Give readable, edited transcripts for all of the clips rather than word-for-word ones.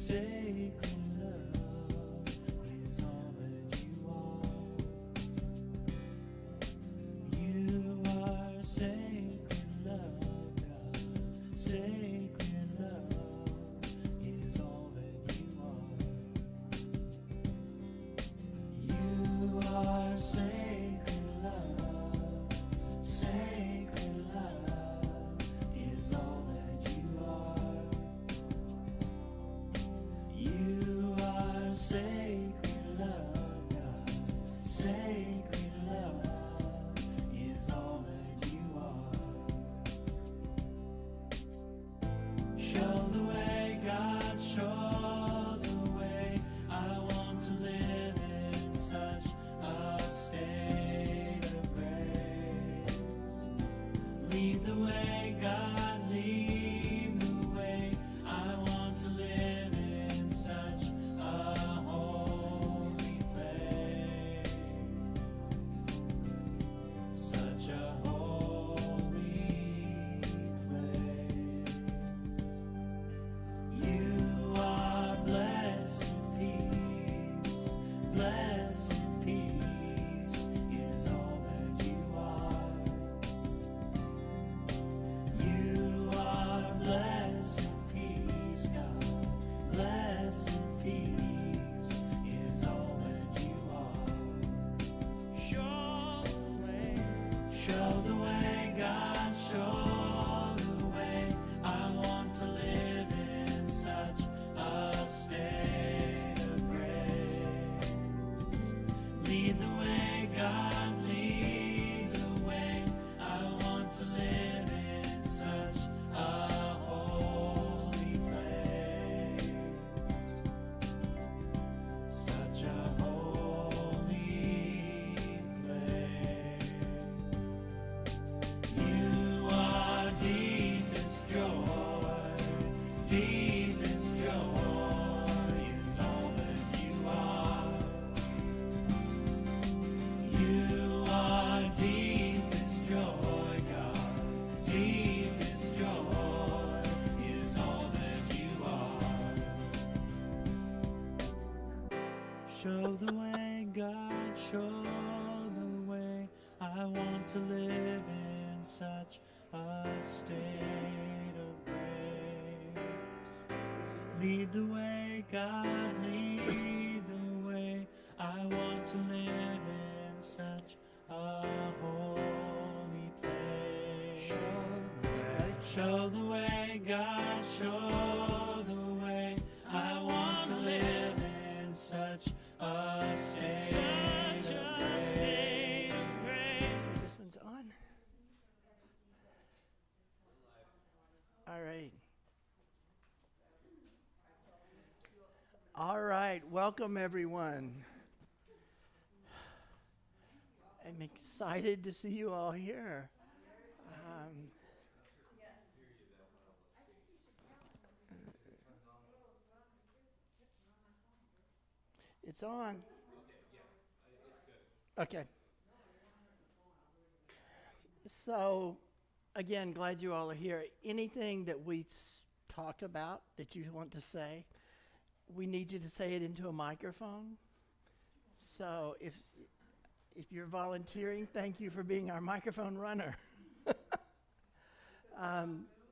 Sacred love is all that you are. You are sacred love, God. Sacred love is all that you are. You are sacred love. Sacred love is all that you are. You are sacred love, God. Sacred love is all that you are. Show the way, God, show the way. I want to live in such a state of grace. Lead the way, God, lead the way. I want to live in such a holy place. Such a holy place. You are blessed peace. Blessed peace is all that you are. You are blessed peace, God. Blessed peace is all that you are. Show the way, God, show the way. I want to live in such a state of grace. Lead the way, God, lead the way. I want to live in such a holy place. Such a holy place. You are deepest joy. Deepest joy is all that you are. You are deepest joy, God. Deepest joy is all that you are. Show the way, God, show the way. I want to live in such a state of grace. Lead the way, God, lead the way. I want to live in such a holy place. Show the way, God, show the way. I want to live in such a state of grace. This one's on. All right. All right. Welcome, everyone. I'm excited to see you all here. It's on. Okay. So, again, glad you all are here. Anything that we talk about that you want to say, we need you to say it into a microphone. So, if you're volunteering, thank you for being our microphone runner.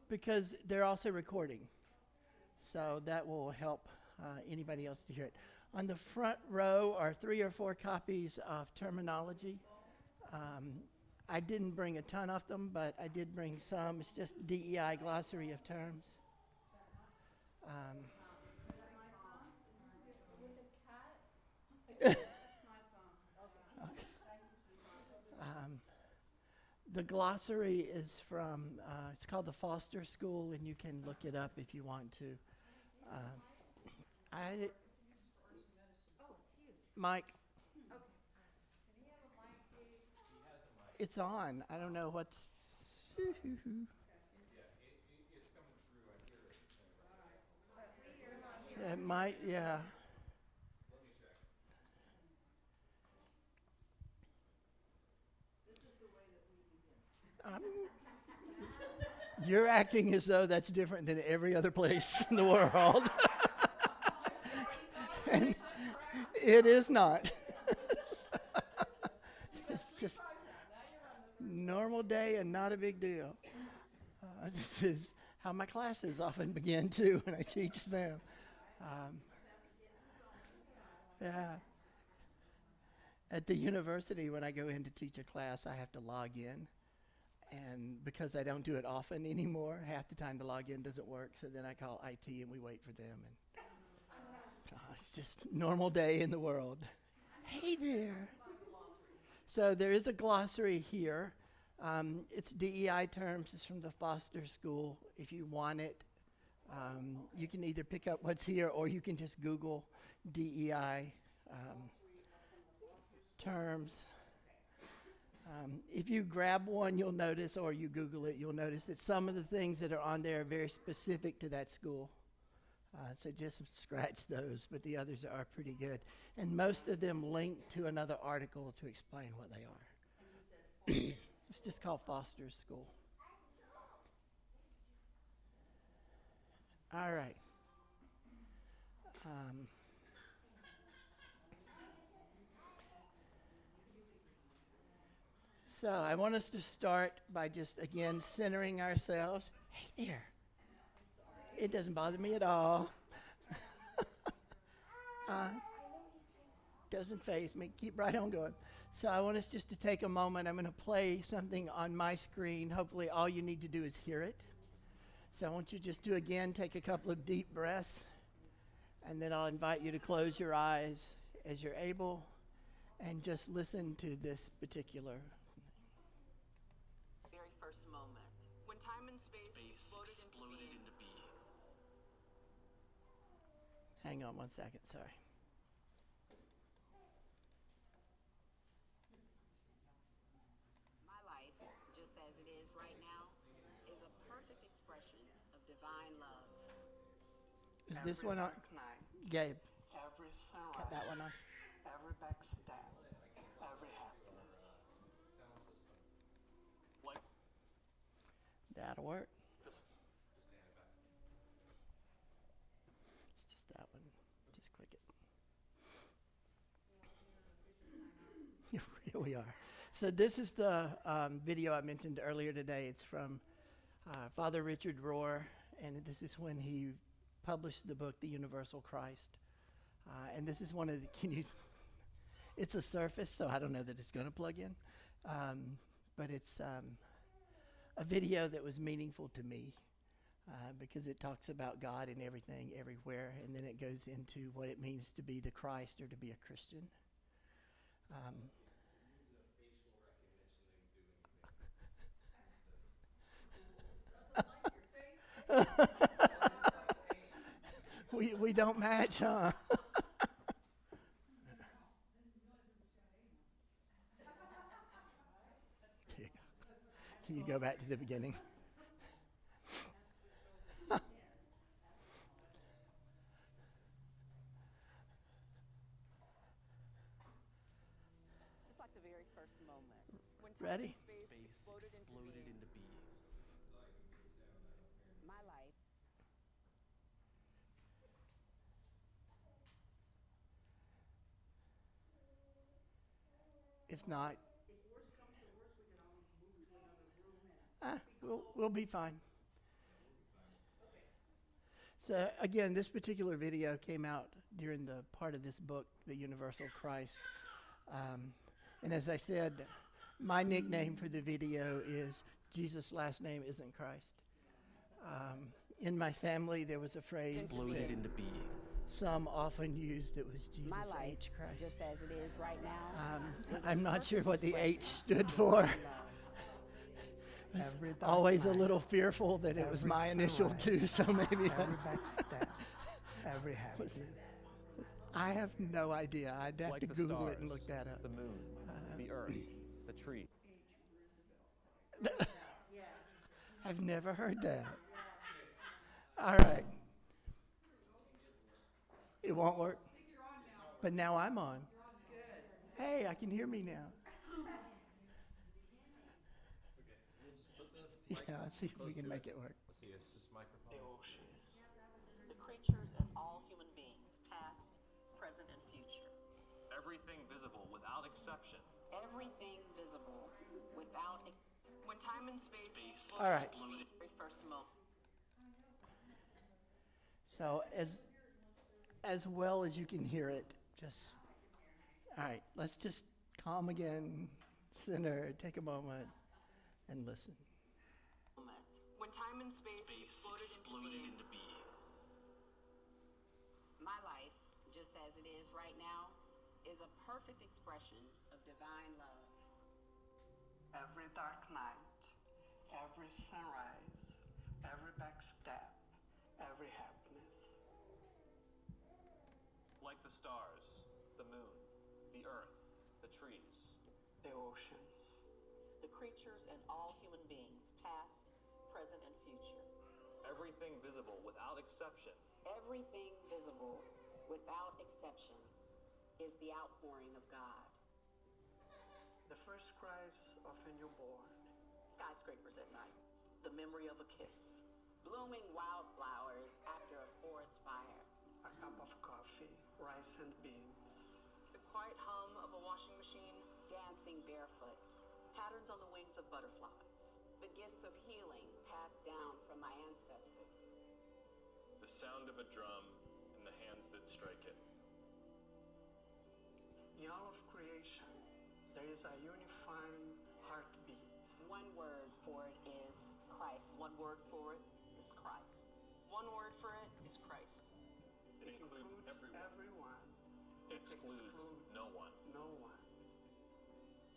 Because they're also recording. So that will help anybody else to hear it. On the front row are 3 or 4 copies of terminology. I didn't bring a ton of them, but I did bring some. It's just DEI glossary of terms. The glossary is from, it's called the Foster School, and you can look it up if you want to. Mike. It's on. I don't know what's. It might, yeah. You're acting as though that's different than every other place in the world. And it is not. It's just normal day and not a big deal. This is how my classes often begin too when I teach them. Um, yeah. At the university, when I go in to teach a class, I have to log in. And because I don't do it often anymore, half the time the login doesn't work. So then I call IT and we wait for them. And it's just normal day in the world. Hey there. So there is a glossary here. It's DEI terms. It's from the Foster School. If you want it, you can either pick up what's here or you can just Google DEI terms. If you grab one, you'll notice, or you Google it, you'll notice that some of the things that are on there are very specific to that school. So just scratch those, but the others are pretty good. And most of them link to another article to explain what they are. It's just called Foster's School. All right. So I want us to start by just, again, centering ourselves. Hey there. It doesn't bother me at all. Doesn't faze me. Keep right on going. So I want us just to take a moment. I'm going to play something on my screen. Hopefully all you need to do is hear it. So I want you just to, again, take a couple of deep breaths. And then I'll invite you to close your eyes as you're able and just listen to this particular. Very first moment, when time and space exploded into being. Hang on one second, sorry. My life, just as it is right now, is a perfect expression of divine love. Is this one on? Gabe, Every sunrise, cut that one on. every backstep, every happiness. Like That'll work. this. It's just that one. Just click it. Here we are. So this is the video I mentioned earlier today. It's from Father Richard Rohr, and this is when he published the book, The Universal Christ. And this is one of the, it's a Surface, so I don't know that it's going to plug in. But it's a video that was meaningful to me because it talks about God and everything, everywhere, and then it goes into what it means to be the Christ or to be a Christian. We don't match, huh? Here you go. Can you go back to the beginning? Just like the very first moment, when time Ready? and space exploded into being. My life. If not, we'll be fine. So again, this particular video came out during the part of this book, The Universal Christ. And as I said, my nickname for the video is Jesus' last name isn't Christ. In my family, there was a phrase Exploded into being. some often used that was Jesus My life, H. Christ. just as it is right now. I'm not sure what the H stood for. Every Always a backline, little fearful that it was every my initial sunrise, too, so maybe that. every backstep, every happiness. I have no idea. I'd have Like to the Google it stars, and look that up. the moon, the earth, the tree. I've never heard that. All right. It won't work. But now I'm on. Hey, I can hear me now. Yeah, let's see if we can make it work. Let's see, is this microphone? The oceans, The creatures and all human beings, past, Everything visible without exception. Everything visible without When time and space All right. first moment. So as well as you can hear it, just, all right, let's just calm again, center, take a moment, and listen. When time and space exploded into being. my life, just as it is right now, is a perfect expression of divine love. Every dark night, every sunrise, every backstep, every happiness. Like the stars, the moon, the earth, the trees. The oceans. The creatures and all human beings, past, present, and future. Everything visible without exception. Everything visible, without exception, is the outpouring of God. The first cries of a newborn. Skyscrapers at night. The memory of a kiss. Blooming wildflowers after a forest fire. A cup of coffee, rice and beans. The quiet hum of a washing machine. Dancing barefoot. Patterns on the wings of butterflies. The gifts of healing passed down from my ancestors. The sound of a drum in the hands that strike it. In all of creation, there is a unifying heartbeat. One word for it is Christ. One word for it is Christ. One word for it is Christ. It includes everyone. It Excludes no one. no one.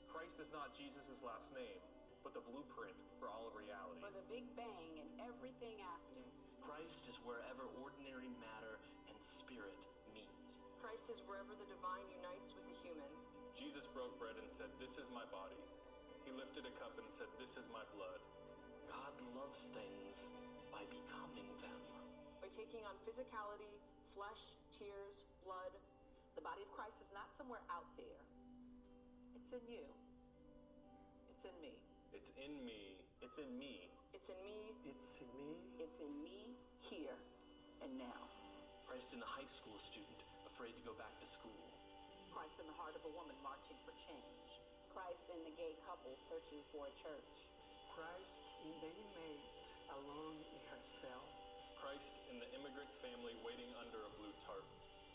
Christ is not Jesus' last name, but the blueprint for all of reality. For the Big Bang and everything after. Christ is wherever ordinary matter and spirit meet. Christ is wherever the divine unites with the human. Jesus broke bread and said, "This is my body." He lifted a cup and said, "This is my blood." God loves things by becoming them. By taking on physicality, flesh, tears, blood. The body of Christ is not somewhere out there. It's in you. It's in me. It's in me. It's in me. It's in me. It's in me. It's in me. Here and now. Christ in the high school student, afraid to go back to school. Christ in the heart of a woman marching for change. Christ in the gay couple searching for a church. Christ in the inmate alone in herself. Christ in the immigrant family waiting under a blue tarp.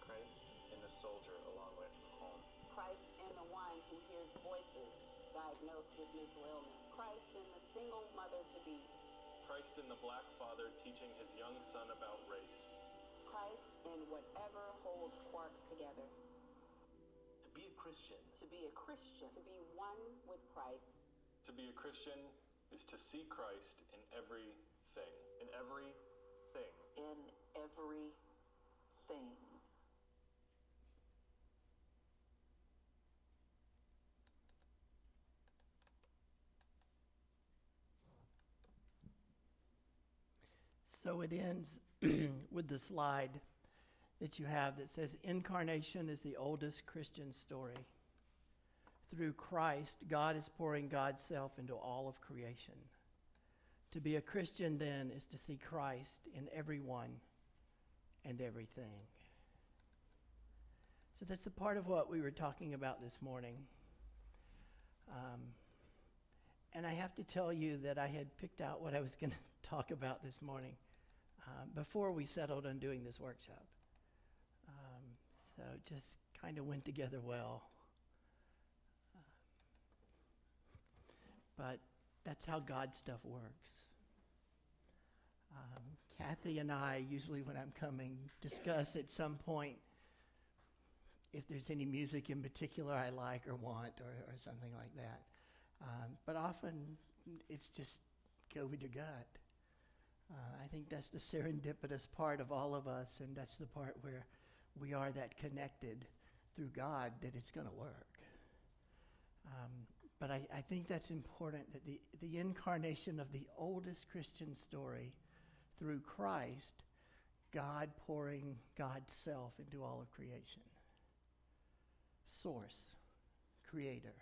Christ in the soldier along with home. Christ in the one who hears voices diagnosed with mental illness. Christ in the single mother-to-be. Christ in the black father teaching his young son about race. Christ in whatever holds quarks together. To be a Christian To be a Christian. To be one with Christ. To be a Christian is to see Christ in everything. In everything. In everything. So it ends with the slide that you have that says, "Incarnation is the oldest Christian story. Through Christ, God is pouring God's self into all of creation. To be a Christian, then, is to see Christ in everyone and everything." So that's a part of what we were talking about this morning. And I have to tell you that I had picked out what I was going to talk about this morning before we settled on doing this workshop. So it just kind of went together well. But that's how God stuff works. Kathy and I, usually when I'm coming, discuss at some point if there's any music in particular I like or want or something like that. But often it's just go with your gut. I think that's the serendipitous part of all of us, and that's the part where we are that connected through God that it's going to work. But I think that's important, that the incarnation of the oldest Christian story through Christ, God pouring God's self into all of creation. Source, creator.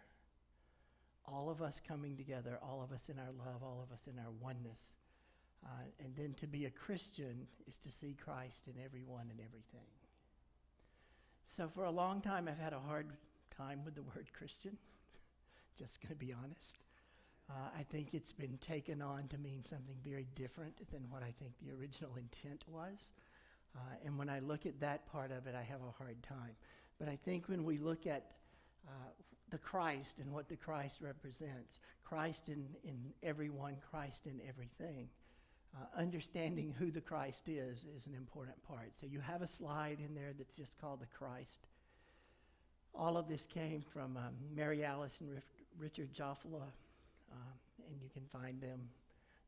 All of us coming together, all of us in our love, all of us in our oneness. And then to be a Christian is to see Christ in everyone and everything. So for a long time, I've had a hard time with the word Christian. Just going to be honest. I think it's been taken on to mean something very different than what I think the original intent was. And when I look at that part of it, I have a hard time. But I think when we look at the Christ and what the Christ represents, Christ in everyone, Christ in everything, understanding who the Christ is an important part. So you have a slide in there that's just called the Christ. All of this came from Mary Alice and Richard Joffela, and you can find them.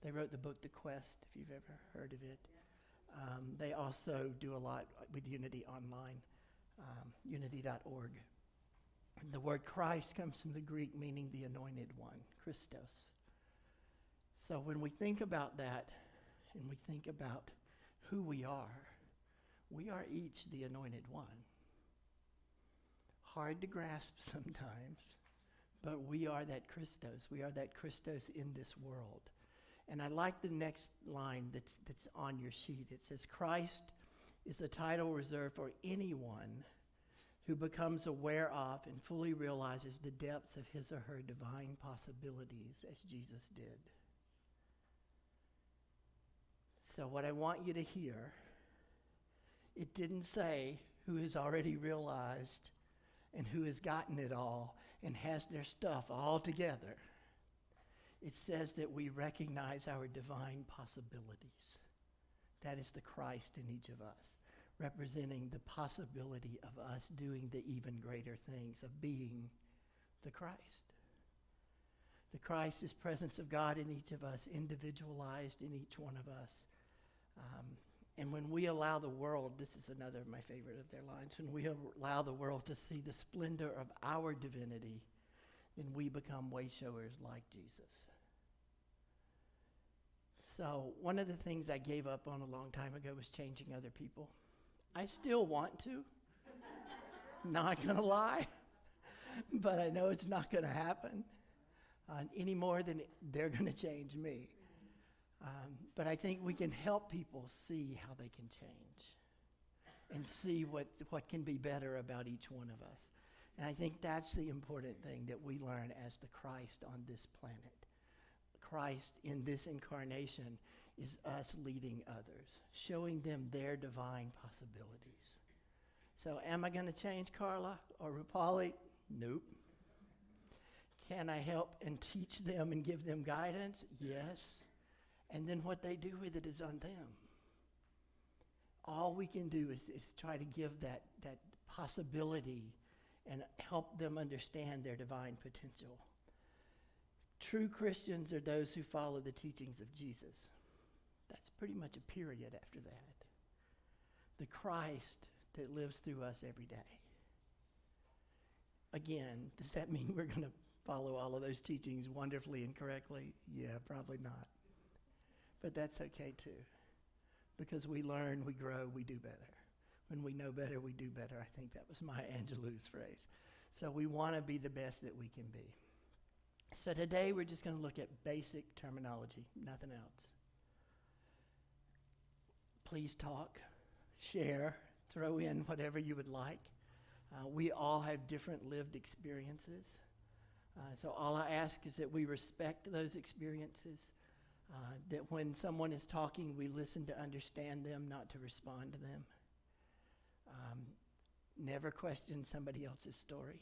They wrote the book The Quest, if you've ever heard of it. They also do a lot with Unity Online, unity.org. And the word Christ comes from the Greek meaning the anointed one, Christos. So when we think about that, and we think about who we are each the anointed one. Hard to grasp sometimes, but we are that Christos. We are that Christos in this world. And I like the next line that's on your sheet. It says, Christ is a title reserved for anyone who becomes aware of and fully realizes the depths of his or her divine possibilities as Jesus did. So what I want you to hear, it didn't say who has already realized and who has gotten it all and has their stuff all together. It says that we recognize our divine possibilities. That is the Christ in each of us, representing the possibility of us doing the even greater things, of being the Christ. The Christ is presence of God in each of us, individualized in each one of us. And when we allow the world, this is another of my favorite of their lines, when we allow the world to see the splendor of our divinity, then we become way showers like Jesus. So one of the things I gave up on a long time ago was changing other people. I still want to, not gonna lie, but I know it's not gonna happen any more than they're gonna change me. But I think we can help people see how they can change and see what can be better about each one of us. And I think that's the important thing that we learn as the Christ on this planet. Christ in this incarnation is us leading others, showing them their divine possibilities. So am I going to change Carla or Rupali? Nope. Can I help and teach them and give them guidance? Yes. And then what they do with it is on them. All we can do is try to give that possibility and help them understand their divine potential. True Christians are those who follow the teachings of Jesus. That's pretty much a period after that. The Christ that lives through us every day. Again, does that mean we're going to follow all of those teachings wonderfully and correctly? Yeah, probably not. But that's okay too. Because we learn, we grow, we do better. When we know better, we do better. I think that was Maya Angelou's phrase. So we want to be the best that we can be. So today we're just going to look at basic terminology, nothing else. Please talk, share, throw in whatever you would like. We all have different lived experiences. So all I ask is that we respect those experiences, that when someone is talking, we listen to understand them, not to respond to them. Never question somebody else's story.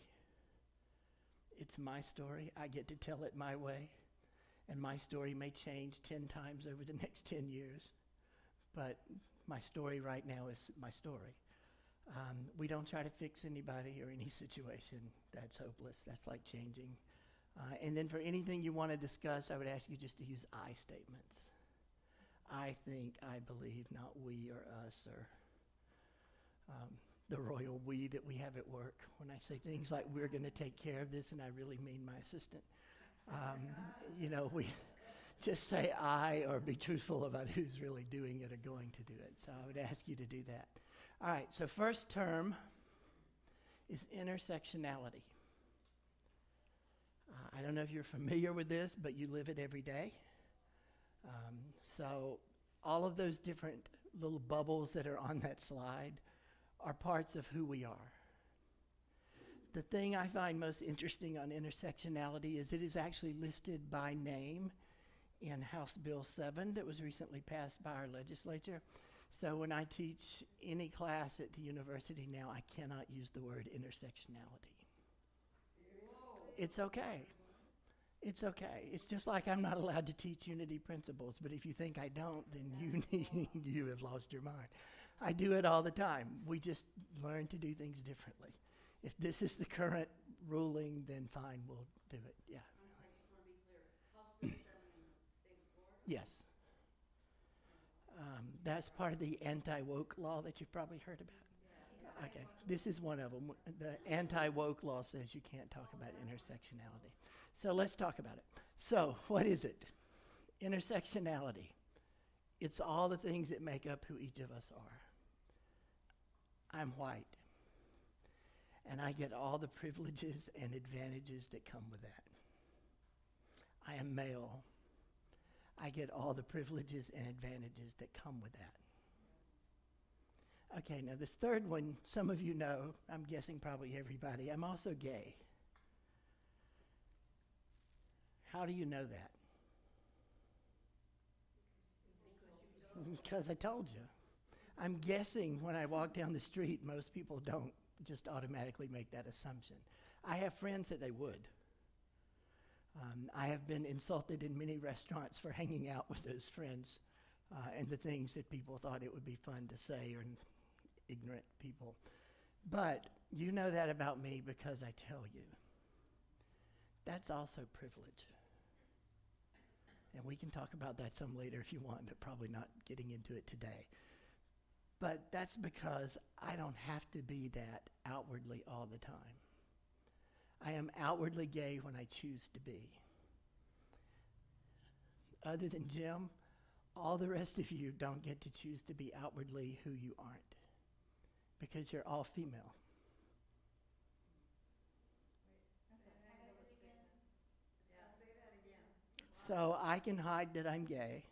It's my story. I get to tell it my way. And my story may change 10 times over the next 10 years. But my story right now is my story. We don't try to fix anybody or any situation. That's hopeless. That's like changing. And then for anything you want to discuss, I would ask you just to use I statements. I think, I believe, not we or us or the royal we that we have at work. When I say things like, we're going to take care of this, and I really mean my assistant. We just say I or be truthful about who's really doing it or going to do it. So I would ask you to do that. All right, so first term is intersectionality. I don't know if you're familiar with this, but you live it every day. So all of those different little bubbles that are on that slide are parts of who we are. The thing I find most interesting on intersectionality is it is actually listed by name in House Bill 7 that was recently passed by our legislature. So when I teach any class at the university now, I cannot use the word intersectionality. It's okay. It's okay. It's just like I'm not allowed to teach unity principles, but if you think I don't, then you have lost your mind. I do it all the time. We just learn to do things differently. If this is the current ruling, then fine, we'll do it. Yeah. Yes. That's part of the anti-woke law that you've probably heard about. Okay, this is one of them. The anti-woke law says you can't talk about intersectionality. So let's talk about it. So what is it? Intersectionality. It's all the things that make up who each of us are. I'm white, and I get all the privileges and advantages that come with that. I am male. I get all the privileges and advantages that come with that. Okay, now this third one, some of you know, I'm guessing probably everybody, I'm also gay. How do you know that? Because I told you. I'm guessing when I walk down the street, most people don't just automatically make that assumption. I have friends that they would. I have been insulted in many restaurants for hanging out with those friends and the things that people thought it would be fun to say, or ignorant people. But you know that about me because I tell you. That's also privilege. And we can talk about that some later if you want, but probably not getting into it today. But that's because I don't have to be that outwardly all the time. I am outwardly gay when I choose to be. Other than Jim, all the rest of you don't get to choose to be outwardly who you aren't, because you're all female. So I can hide that I'm gay.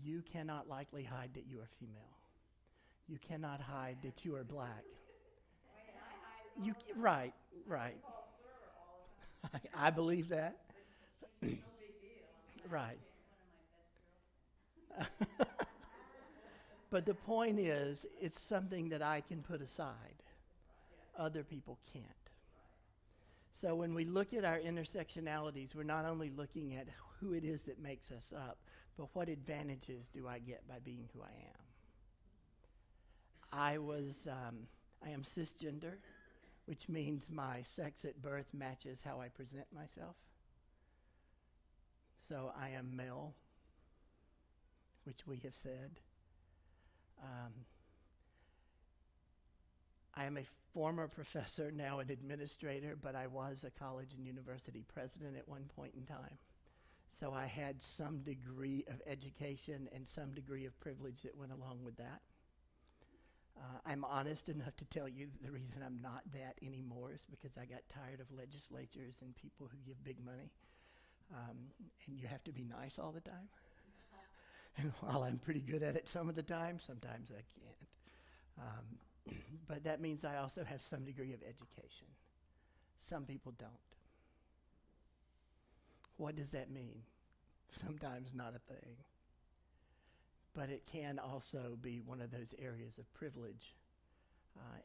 You cannot likely hide that you are female. You cannot hide that you are black. Right. I believe that. Right. But the point is, it's something that I can put aside. Other people can't. So when we look at our intersectionalities, we're not only looking at who it is that makes us up, but what advantages do I get by being who I am? I am cisgender, which means my sex at birth matches how I present myself. So I am male, which we have said. I am a former professor, now an administrator, but I was a college and university president at one point in time. So I had some degree of education and some degree of privilege that went along with that. I'm honest enough to tell you that the reason I'm not that anymore is because I got tired of legislatures and people who give big money. And you have to be nice all the time. And while I'm pretty good at it some of the time, sometimes I can't. But that means I also have some degree of education. Some people don't. What does that mean? Sometimes not a thing. But it can also be one of those areas of privilege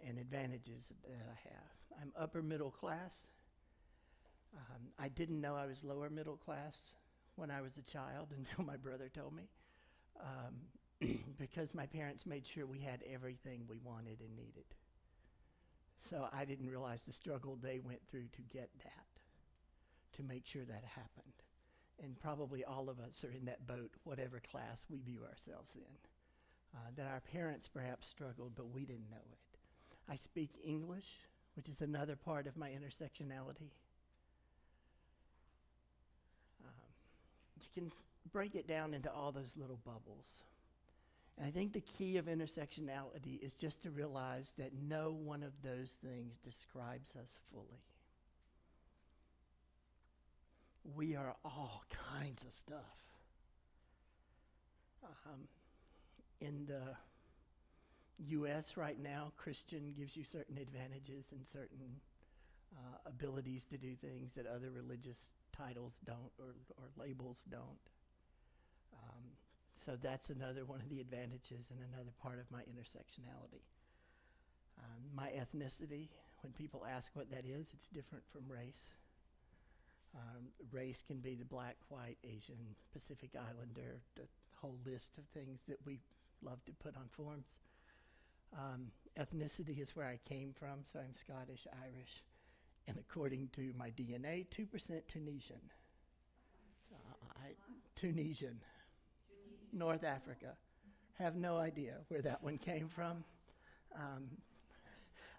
and advantages that I have. I'm upper middle class. I didn't know I was lower middle class when I was a child until my brother told me. Because my parents made sure we had everything we wanted and needed. So I didn't realize the struggle they went through to get that, to make sure that happened. And probably all of us are in that boat, whatever class we view ourselves in. That our parents perhaps struggled, but we didn't know it. I speak English, which is another part of my intersectionality. You can break it down into all those little bubbles. And I think the key of intersectionality is just to realize that no one of those things describes us fully. We are all kinds of stuff. In the U.S. right now, Christian gives you certain advantages and certain abilities to do things that other religious titles don't or labels don't. So that's another one of the advantages and another part of my intersectionality. My ethnicity, when people ask what that is, it's different from race. Race can be the black, white, Asian, Pacific Islander, the whole list of things that we love to put on forms. Ethnicity is where I came from, so I'm Scottish, Irish, and according to my DNA, 2% Tunisian. Tunisian, North Africa. Have no idea where that one came from.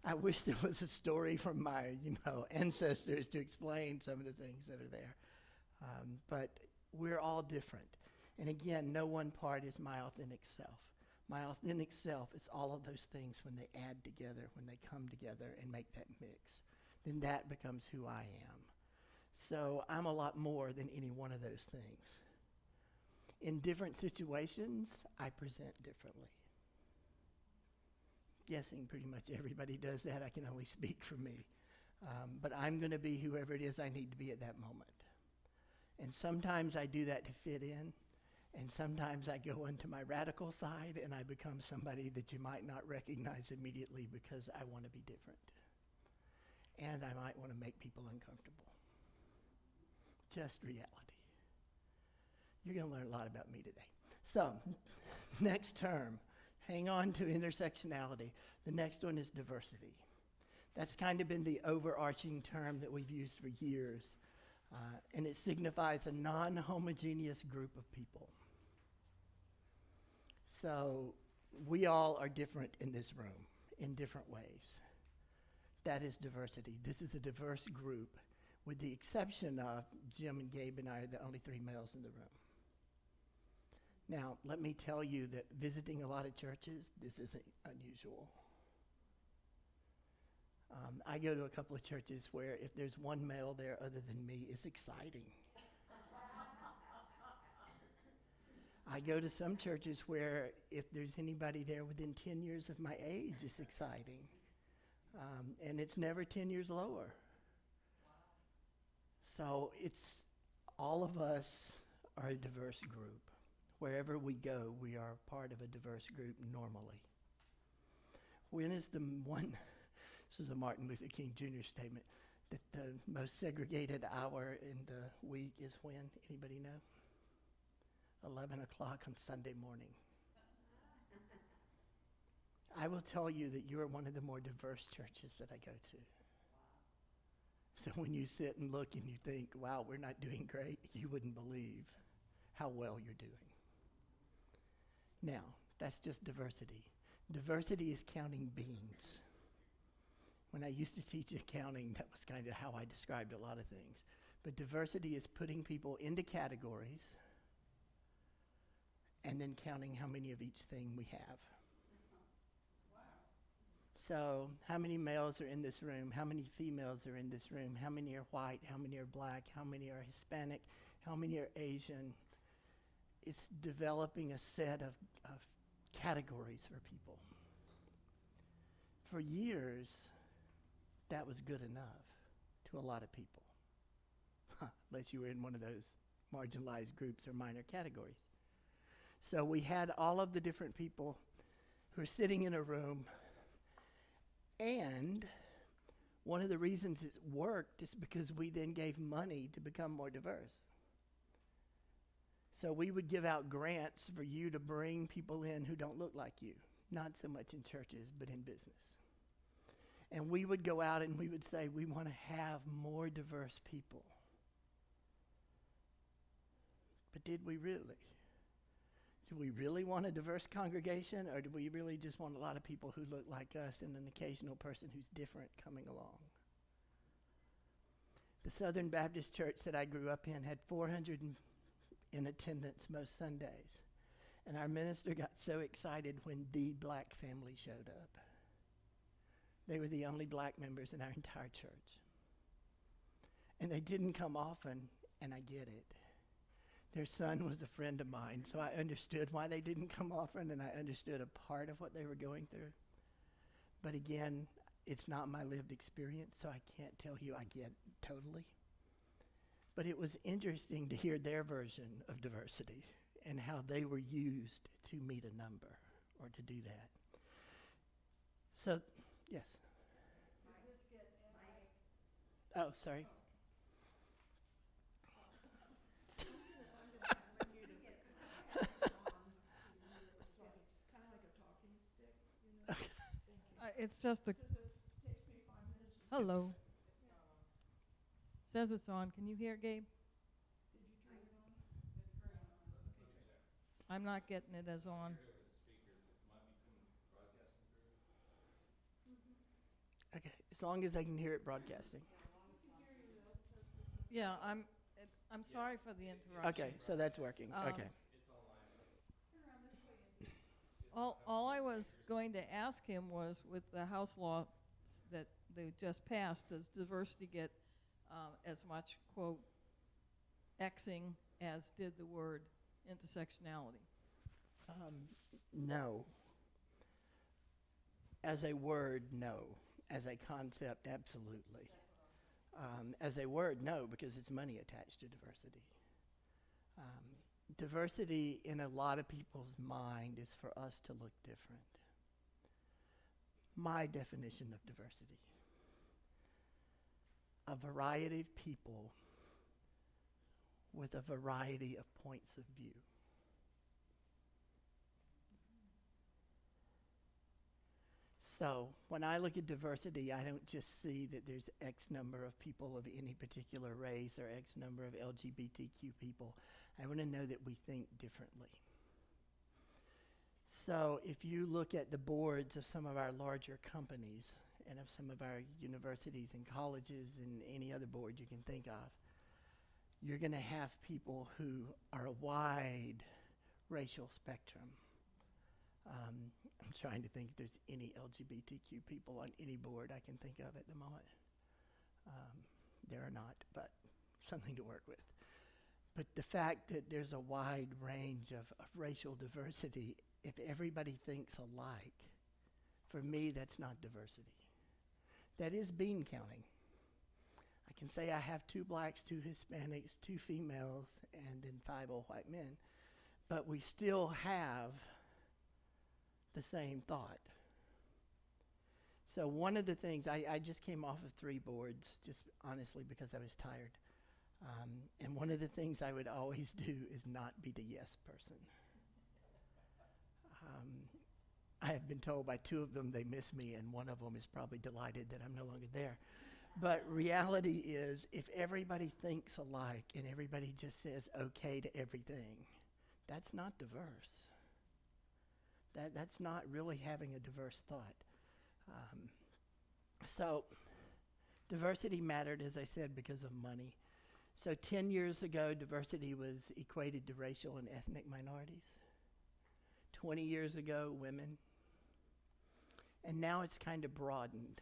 I wish there was a story from my, ancestors to explain some of the things that are there. But we're all different. And again, no one part is my authentic self. My authentic self is all of those things when they add together, when they come together and make that mix. Then that becomes who I am. So I'm a lot more than any one of those things. In different situations, I present differently. Guessing pretty much everybody does that. I can only speak for me. But I'm going to be whoever it is I need to be at that moment. And sometimes I do that to fit in. And sometimes I go onto my radical side and I become somebody that you might not recognize immediately because I want to be different. And I might want to make people uncomfortable. Just reality. You're going to learn a lot about me today. So, next term, hang on to intersectionality. The next one is diversity. That's kind of been the overarching term that we've used for years. And it signifies a non-homogeneous group of people. So we all are different in this room in different ways. That is diversity. This is a diverse group, with the exception of Jim and Gabe and I are the only 3 males in the room. Now, let me tell you that visiting a lot of churches, this isn't unusual. I go to a couple of churches where if there's one male there other than me, it's exciting. I go to some churches where if there's anybody there within 10 years of my age, it's exciting. And it's never 10 years lower. So it's, all of us are a diverse group. Wherever we go, we are part of a diverse group normally. When is the one, this is a Martin Luther King Jr. statement, that the most segregated hour in the week is when? Anybody know? 11 o'clock on Sunday morning. I will tell you that you are one of the more diverse churches that I go to. So when you sit and look and you think, wow, we're not doing great, you wouldn't believe how well you're doing. Now, that's just diversity. Diversity is counting beans. When I used to teach accounting, that was kind of how I described a lot of things. But diversity is putting people into categories and then counting how many of each thing we have. So how many males are in this room? How many females are in this room? How many are white? How many are black? How many are Hispanic? How many are Asian? It's developing a set of categories for people. For years, that was good enough to a lot of people, unless you were in one of those marginalized groups or minor categories. So we had all of the different people who are sitting in a room, and one of the reasons it worked is because we then gave money to become more diverse. So we would give out grants for you to bring people in who don't look like you, not so much in churches, but in business. And we would go out and we would say, we want to have more diverse people. But did we really? Do we really want a diverse congregation, or do we really just want a lot of people who look like us and an occasional person who's different coming along? The Southern Baptist Church that I grew up in had 400 in attendance most Sundays. And our minister got so excited when the black family showed up. They were the only black members in our entire church. And they didn't come often, and I get it. Their son was a friend of mine, so I understood why they didn't come often, and I understood a part of what they were going through. But again, it's not my lived experience, so I can't tell you I get it totally. But it was interesting to hear their version of diversity and how they were used to meet a number or to do that. So, yes. Oh, sorry. It's just a. Hello. Says it's on. Can you hear, Gabe? I'm not getting it as on. Okay, as long as they can hear it broadcasting. Yeah, I'm sorry for the interruption. Okay, so that's working. Okay. All I was going to ask him was, with the House law that they just passed, does diversity get as much, quote, Xing as did the word intersectionality? No. As a word, no. As a concept, absolutely. As a word, no, because it's money attached to diversity. Diversity in a lot of people's mind is for us to look different. My definition of diversity: a variety of people with a variety of points of view. So when I look at diversity, I don't just see that there's X number of people of any particular race or X number of LGBTQ people. I want to know that we think differently. So if you look at the boards of some of our larger companies and of some of our universities and colleges and any other board you can think of, you're going to have people who are a wide racial spectrum. I'm trying to think if there's any LGBTQ people on any board I can think of at the moment. There are not, but something to work with. But the fact that there's a wide range of racial diversity, if everybody thinks alike, for me, that's not diversity. That is bean counting. I can say I have 2 blacks, 2 Hispanics, 2 females, and then 5 old white men, but we still have the same thought. So one of the things, I just came off of 3 boards, just honestly because I was tired. And one of the things I would always do is not be the yes person. I have been told by 2 of them they miss me, and one of them is probably delighted that I'm no longer there. But reality is, if everybody thinks alike and everybody just says okay to everything, that's not diverse. That's not really having a diverse thought. So diversity mattered, as I said, because of money. So 10 years ago, diversity was equated to racial and ethnic minorities. 20 years ago, women. And now it's kind of broadened.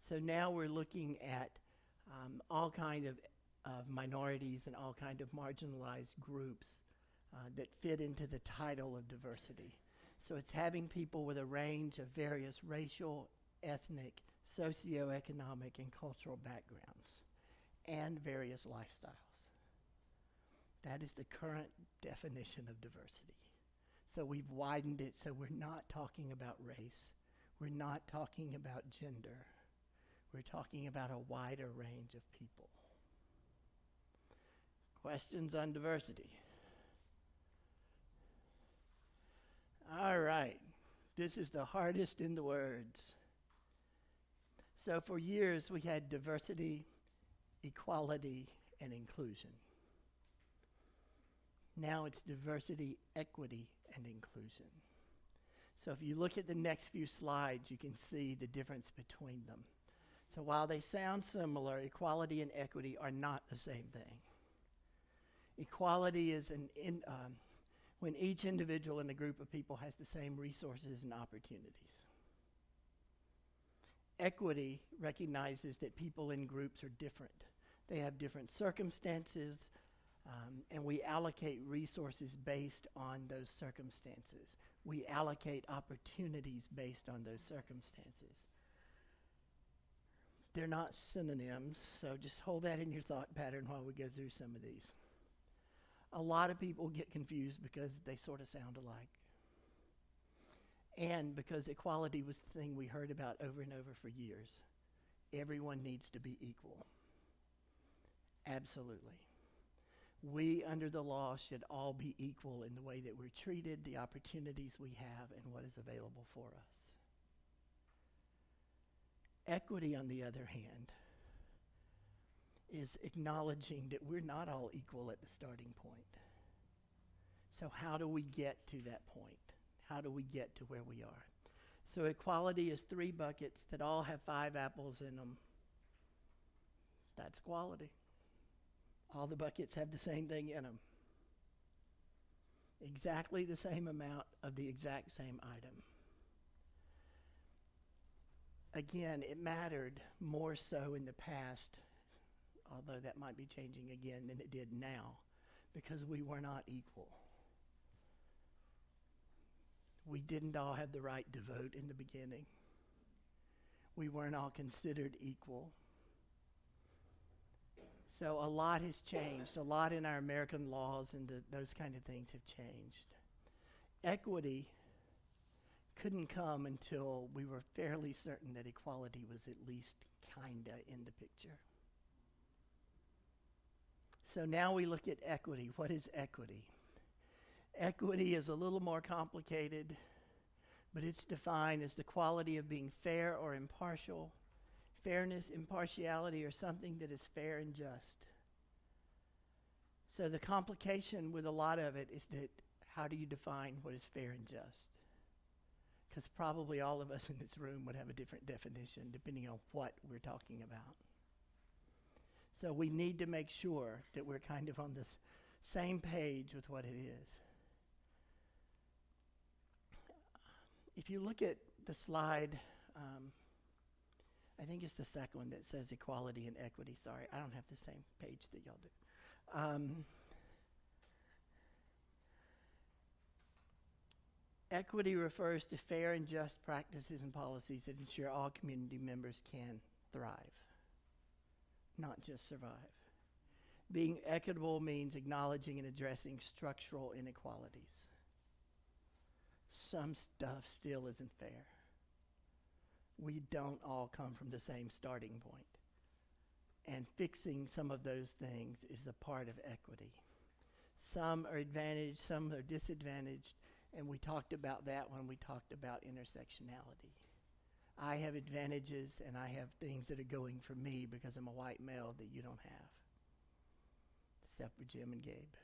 So now we're looking at all kind of minorities and all kind of marginalized groups that fit into the title of diversity. So it's having people with a range of various racial, ethnic, socioeconomic, and cultural backgrounds, and various lifestyles. That is the current definition of diversity. So we've widened it, so we're not talking about race. We're not talking about gender. We're talking about a wider range of people. Questions on diversity? All right. This is the hardest in the words. So for years, we had diversity, equality, and inclusion. Now it's diversity, equity, and inclusion. So if you look at the next few slides, you can see the difference between them. So while they sound similar, equality and equity are not the same thing. Equality is when each individual in a group of people has the same resources and opportunities. Equity recognizes that people in groups are different. They have different circumstances, And we allocate resources based on those circumstances. We allocate opportunities based on those circumstances. They're not synonyms, so just hold that in your thought pattern while we go through some of these. A lot of people get confused because they sort of sound alike. And because equality was the thing we heard about over and over for years. Everyone needs to be equal. Absolutely. We, under the law, should all be equal in the way that we're treated, the opportunities we have, and what is available for us. Equity, on the other hand, is acknowledging that we're not all equal at the starting point. So how do we get to that point? How do we get to where we are? So equality is 3 buckets that all have 5 apples in them. That's equality. All the buckets have the same thing in them. Exactly the same amount of the exact same item. Again, it mattered more so in the past, although that might be changing again, than it did now, because we were not equal. We didn't all have the right to vote in the beginning. We weren't all considered equal. So a lot has changed. A lot in our American laws and those kind of things have changed. Equity couldn't come until we were fairly certain that equality was at least kinda in the picture. So now we look at equity. What is equity? Equity is a little more complicated, but it's defined as the quality of being fair or impartial. Fairness, impartiality, or something that is fair and just. So the complication with a lot of it is that how do you define what is fair and just? Because probably all of us in this room would have a different definition depending on what we're talking about. So we need to make sure that we're kind of on this same page with what it is. If you look at the slide, I think it's the second one that says equality and equity. Sorry, I don't have the same page that y'all do. Equity refers to fair and just practices and policies that ensure all community members can thrive, not just survive. Being equitable means acknowledging and addressing structural inequalities. Some stuff still isn't fair. We don't all come from the same starting point. And fixing some of those things is a part of equity. Some are advantaged, some are disadvantaged, and we talked about that when we talked about intersectionality. I have advantages and I have things that are going for me because I'm a white male that you don't have, except for Jim and Gabe.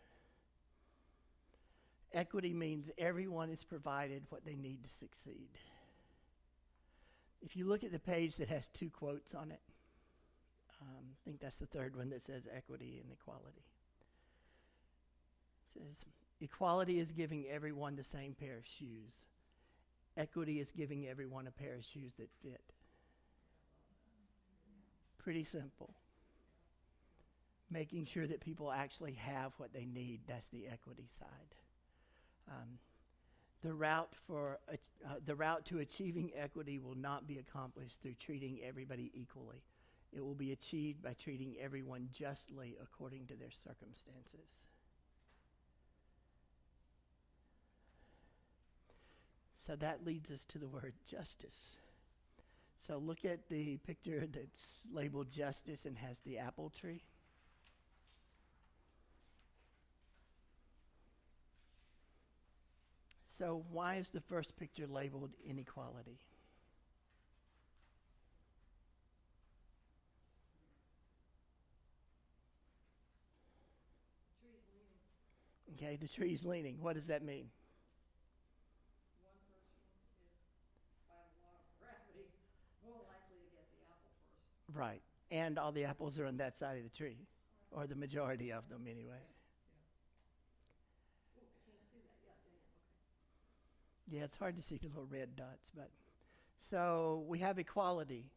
Equity means everyone is provided what they need to succeed. If you look at the page that has 2 quotes on it, I think that's the third one that says equity and equality. It says, equality is giving everyone the same pair of shoes. Equity is giving everyone a pair of shoes that fit. Pretty simple. Making sure that people actually have what they need, that's the equity side. The route to achieving equity will not be accomplished through treating everybody equally. It will be achieved by treating everyone justly according to their circumstances. So that leads us to the word justice. So look at the picture that's labeled justice and has the apple tree. So why is the first picture labeled inequality? Okay, the tree's leaning. What does that mean? One person is, by a law of gravity, more likely to get the apple first. Right. And all the apples are on that side of the tree, or the majority of them anyway. Ooh, I can't see that yet. Okay. Yeah, it's hard to see the little red dots, but so we have equality.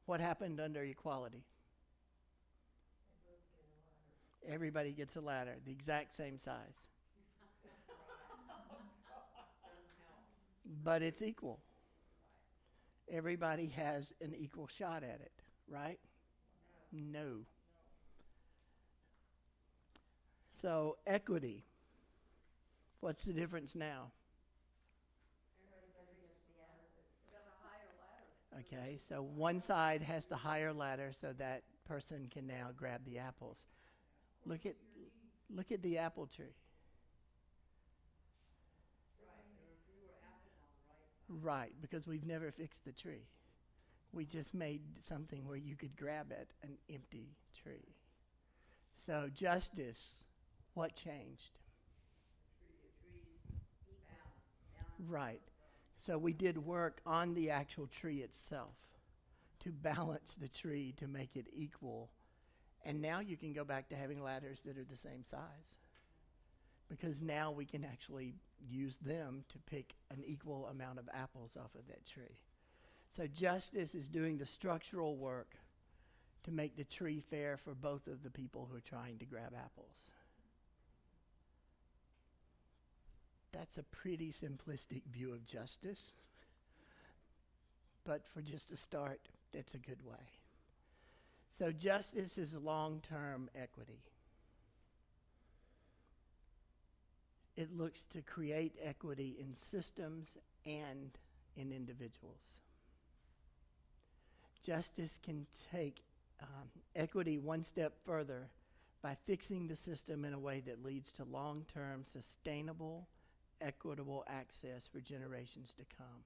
What happened under equality? Everybody gets a ladder, the exact same size. But it's equal. Everybody has an equal shot at it, right? No. So equity. What's the difference now? Okay, so one side has the higher ladder so that person can now grab the apples. Look at the apple tree. Right, because we've never fixed the tree. We just made something where you could grab it, an empty tree. So justice, what changed? Right. So we did work on the actual tree itself to balance the tree to make it equal. And now you can go back to having ladders that are the same size, because now we can actually use them to pick an equal amount of apples off of that tree. So justice is doing the structural work to make the tree fair for both of the people who are trying to grab apples. That's a pretty simplistic view of justice, but for just a start, that's a good way. So justice is long-term equity. It looks to create equity in systems and in individuals. Justice can take equity one step further by fixing the system in a way that leads to long-term, sustainable, equitable access for generations to come.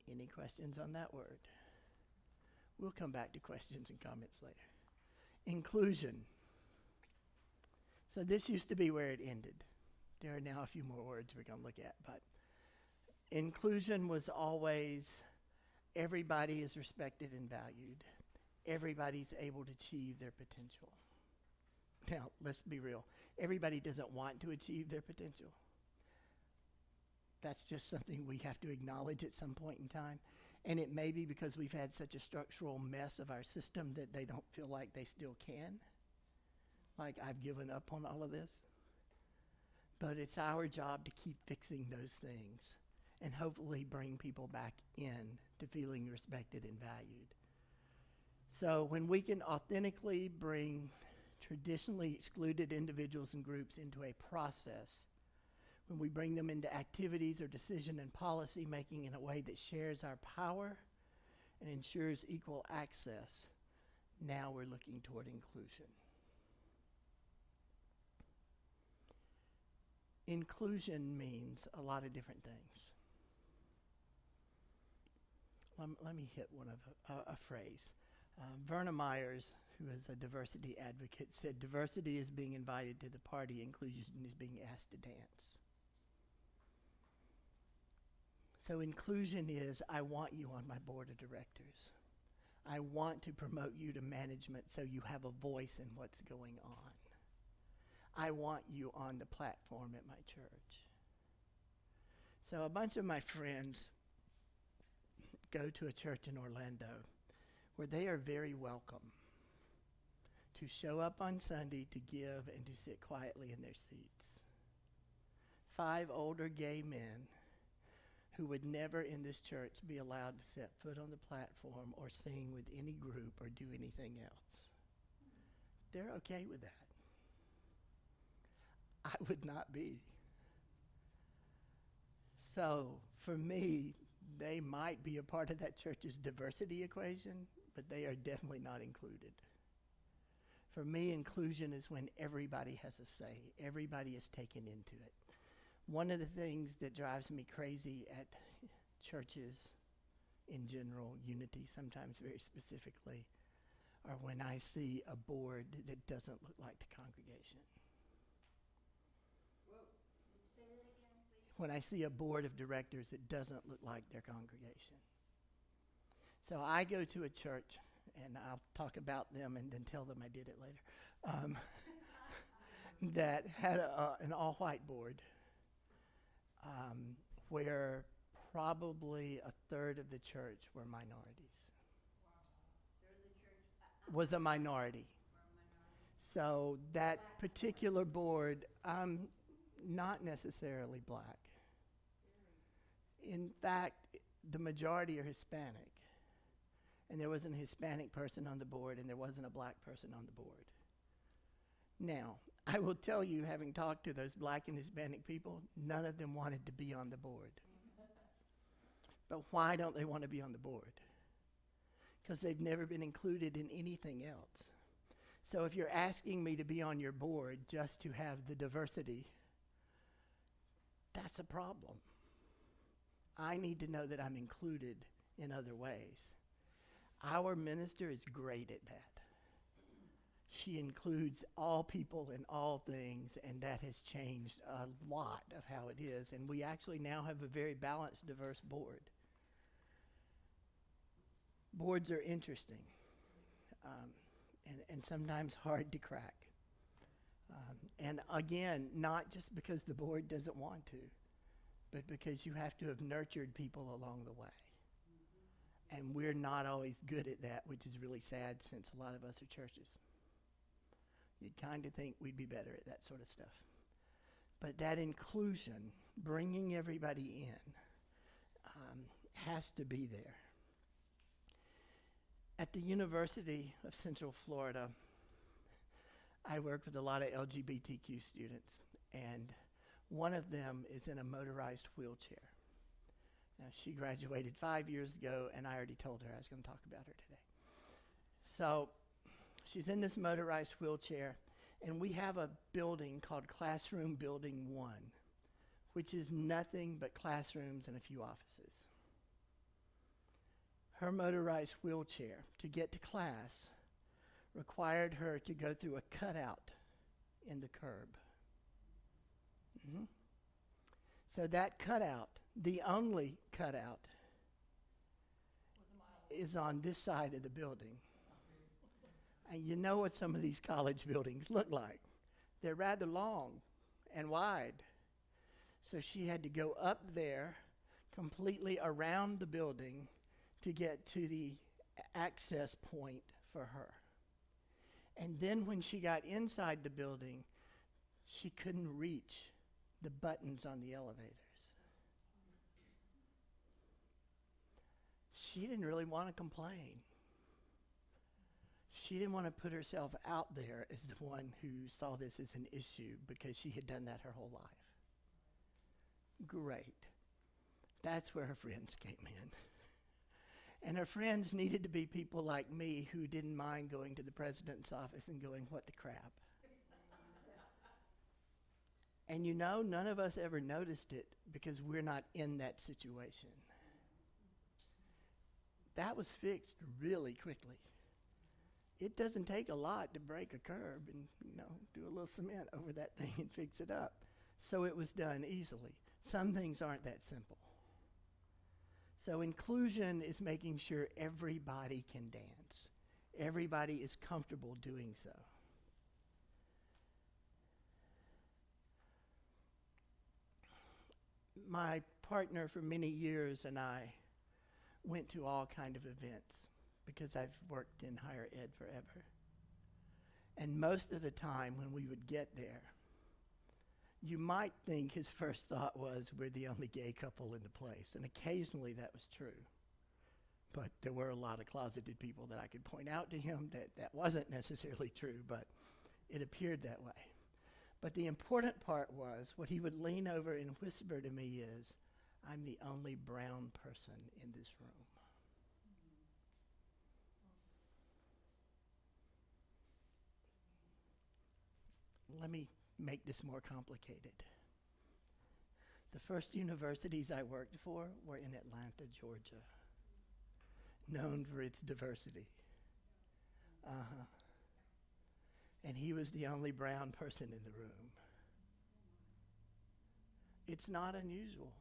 Any questions on that word? We'll come back to questions and comments later. Inclusion. So this used to be where it ended. There are now a few more words we're going to look at, but inclusion was always everybody is respected and valued. Everybody's able to achieve their potential. Now, let's be real. Everybody doesn't want to achieve their potential. That's just something we have to acknowledge at some point in time. And it may be because we've had such a structural mess of our system that they don't feel like they still can. Like, I've given up on all of this. But it's our job to keep fixing those things and hopefully bring people back in to feeling respected and valued. So when we can authentically bring traditionally excluded individuals and groups into a process, when we bring them into activities or decision and policy making in a way that shares our power and ensures equal access, now we're looking toward inclusion. Inclusion means a lot of different things. Let me hit one of a phrase. Verna Myers, who is a diversity advocate, said diversity is being invited to the party, inclusion is being asked to dance. So inclusion is, I want you on my board of directors. I want to promote you to management so you have a voice in what's going on. I want you on the platform at my church. So a bunch of my friends go to a church in Orlando where they are very welcome to show up on Sunday to give and to sit quietly in their seats. 5 older gay men who would never in this church be allowed to set foot on the platform or sing with any group or do anything else. They're okay with that. I would not be. So for me, they might be a part of that church's diversity equation, but they are definitely not included. For me, inclusion is when everybody has a say. Everybody is taken into it. One of the things that drives me crazy at churches in general, Unity sometimes very specifically, are when I see a board that doesn't look like the congregation. When I see a board of directors that doesn't look like their congregation. So I go to a church, and I'll talk about them and then tell them I did it later, that had an all-white board where probably a third of the church were minorities. was a minority. So that particular board, I'm not necessarily black. In fact, the majority are Hispanic. And there wasn't a Hispanic person on the board, and there wasn't a black person on the board. Now, I will tell you, having talked to those black and Hispanic people, none of them wanted to be on the board. But why don't they want to be on the board? Because they've never been included in anything else. So if you're asking me to be on your board just to have the diversity, that's a problem. I need to know that I'm included in other ways. Our minister is great at that. She includes all people in all things, and that has changed a lot of how it is. And we actually now have a very balanced, diverse board. Boards are interesting and sometimes hard to crack. And again, not just because the board doesn't want to, but because you have to have nurtured people along the way. And we're not always good at that, which is really sad since a lot of us are churches. You'd kind of think we'd be better at that sort of stuff. But that inclusion, bringing everybody in, has to be there. At the University of Central Florida, I work with a lot of LGBTQ students, and one of them is in a motorized wheelchair. Now, she graduated 5 years ago, and I already told her I was going to talk about her today. So she's in this motorized wheelchair, and we have a building called Classroom Building 1, which is nothing but classrooms and a few offices. Her motorized wheelchair, to get to class, required her to go through a cutout in the curb. Mm-hmm. So that cutout, the only cutout, is on this side of the building. And you know what some of these college buildings look like. They're rather long and wide. So she had to go up there, completely around the building, to get to the access point for her. And then when she got inside the building, she couldn't reach the buttons on the elevators. She didn't really want to complain. She didn't want to put herself out there as the one who saw this as an issue because she had done that her whole life. Great. That's where her friends came in. And her friends needed to be people like me who didn't mind going to the president's office and going, what the crap? And you know, none of us ever noticed it because we're not in that situation. That was fixed really quickly. It doesn't take a lot to break a curb and, do a little cement over that thing and fix it up. So it was done easily. Some things aren't that simple. So inclusion is making sure everybody can dance. Everybody is comfortable doing so. My partner for many years and I went to all kind of events because I've worked in higher ed forever. And most of the time when we would get there, you might think his first thought was, we're the only gay couple in the place. And occasionally that was true. But there were a lot of closeted people that I could point out to him that wasn't necessarily true, but it appeared that way. But the important part was, what he would lean over and whisper to me is, I'm the only brown person in this room. Let me make this more complicated. The first universities I worked for were in Atlanta, Georgia, known for its diversity. And he was the only brown person in the room. It's not unusual.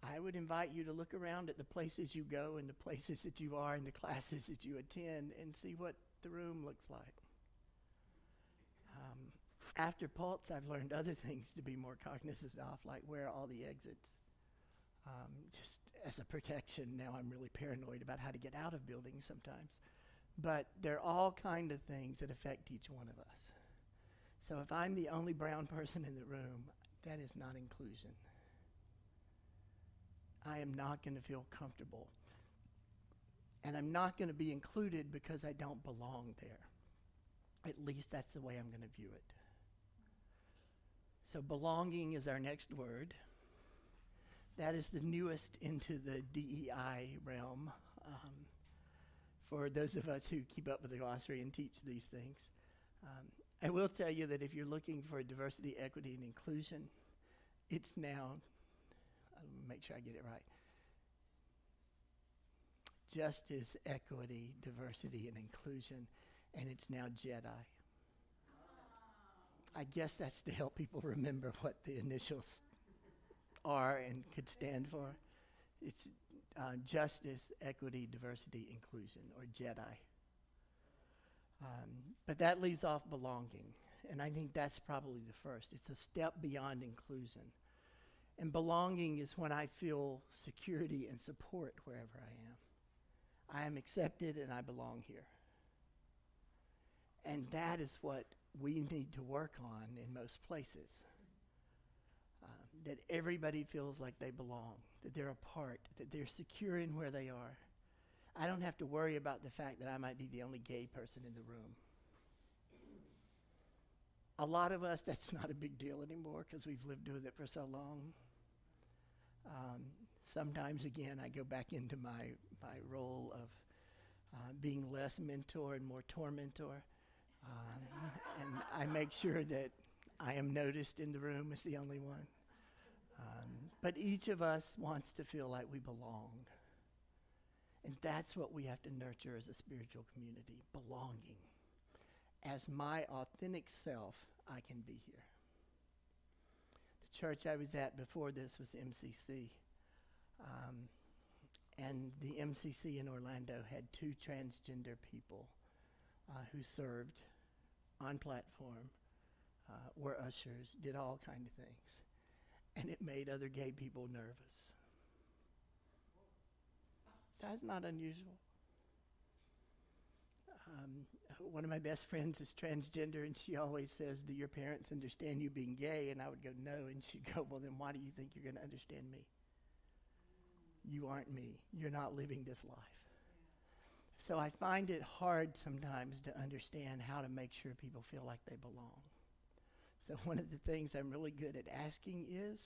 I would invite you to look around at the places you go and the places that you are and the classes that you attend and see what the room looks like. After Pulse, I've learned other things to be more cognizant of, like where are all the exits. just as a protection. Now I'm really paranoid about how to get out of buildings sometimes. But there are all kind of things that affect each one of us. So if I'm the only brown person in the room, that is not inclusion. I am not going to feel comfortable. And I'm not going to be included because I don't belong there. At least that's the way I'm going to view it. So belonging is our next word. That is the newest into the DEI realm. For those of us who keep up with the glossary and teach these things. I will tell you that if you're looking for diversity, equity, and inclusion, it's now, I'll make sure I get it right, justice, equity, diversity, and inclusion, and it's now JEDI. I guess that's to help people remember what the initials are and could stand for. It's justice, equity, diversity, inclusion, or JEDI. But that leaves off belonging, and I think that's probably the first. It's a step beyond inclusion. And belonging is when I feel security and support wherever I am. I am accepted and I belong here. And that is what we need to work on in most places. That everybody feels like they belong, that they're a part, that they're secure in where they are. I don't have to worry about the fact that I might be the only gay person in the room. A lot of us, that's not a big deal anymore because we've lived with it for so long. Sometimes, again, I go back into my role of being less mentor and more tormentor. And I make sure that I am noticed in the room as the only one. But each of us wants to feel like we belong. And that's what we have to nurture as a spiritual community, belonging. As my authentic self, I can be here. The church I was at before this was MCC. And the MCC in Orlando had 2 transgender people who served on platform, were ushers, did all kinds of things. And it made other gay people nervous. That's not unusual. One of my best friends is transgender, and she always says, do your parents understand you being gay? And I would go, no. And she'd go, well, then why do you think you're going to understand me? You aren't me. You're not living this life. So I find it hard sometimes to understand how to make sure people feel like they belong. So one of the things I'm really good at asking is,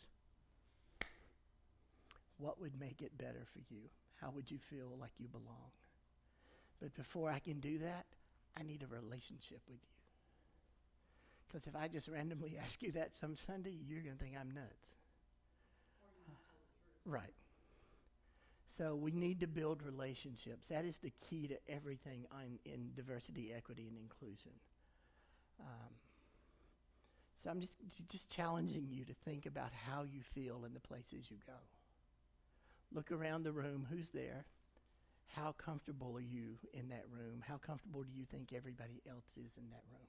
what would make it better for you? How would you feel like you belong? But before I can do that, I need a relationship with you. Because if I just randomly ask you that some Sunday, you're going to think I'm nuts. Right. So we need to build relationships. That is the key to everything in diversity, equity, and inclusion. So I'm just challenging you to think about how you feel in the places you go. Look around the room. Who's there? How comfortable are you in that room? How comfortable do you think everybody else is in that room?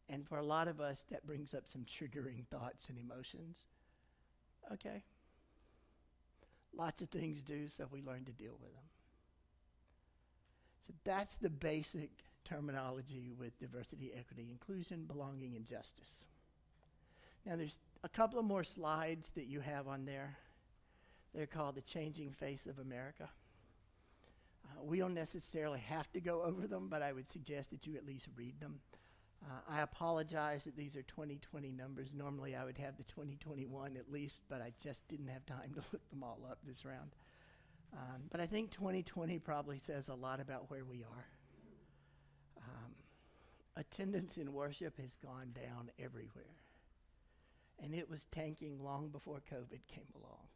And for a lot of us, that brings up some triggering thoughts and emotions. Okay. Lots of things do, so we learn to deal with them. So that's the basic terminology with diversity, equity, inclusion, belonging, and justice. Now there's a couple of more slides that you have on there. They're called The Changing Face of America. We don't necessarily have to go over them, but I would suggest that you at least read them. I apologize that these are 2020 numbers. Normally I would have the 2021 at least, but I just didn't have time to look them all up this round. But I think 2020 probably says a lot about where we are. Attendance in worship has gone down everywhere. And it was tanking long before COVID came along.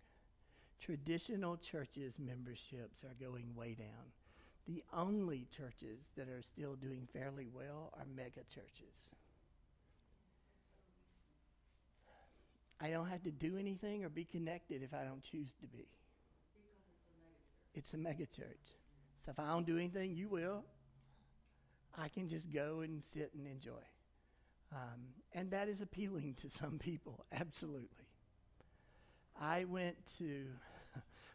Traditional churches' memberships are going way down. The only churches that are still doing fairly well are mega churches. I don't have to do anything or be connected if I don't choose to be. It's a mega church. So if I don't do anything, you will. I can just go and sit and enjoy. And that is appealing to some people, absolutely. I went to,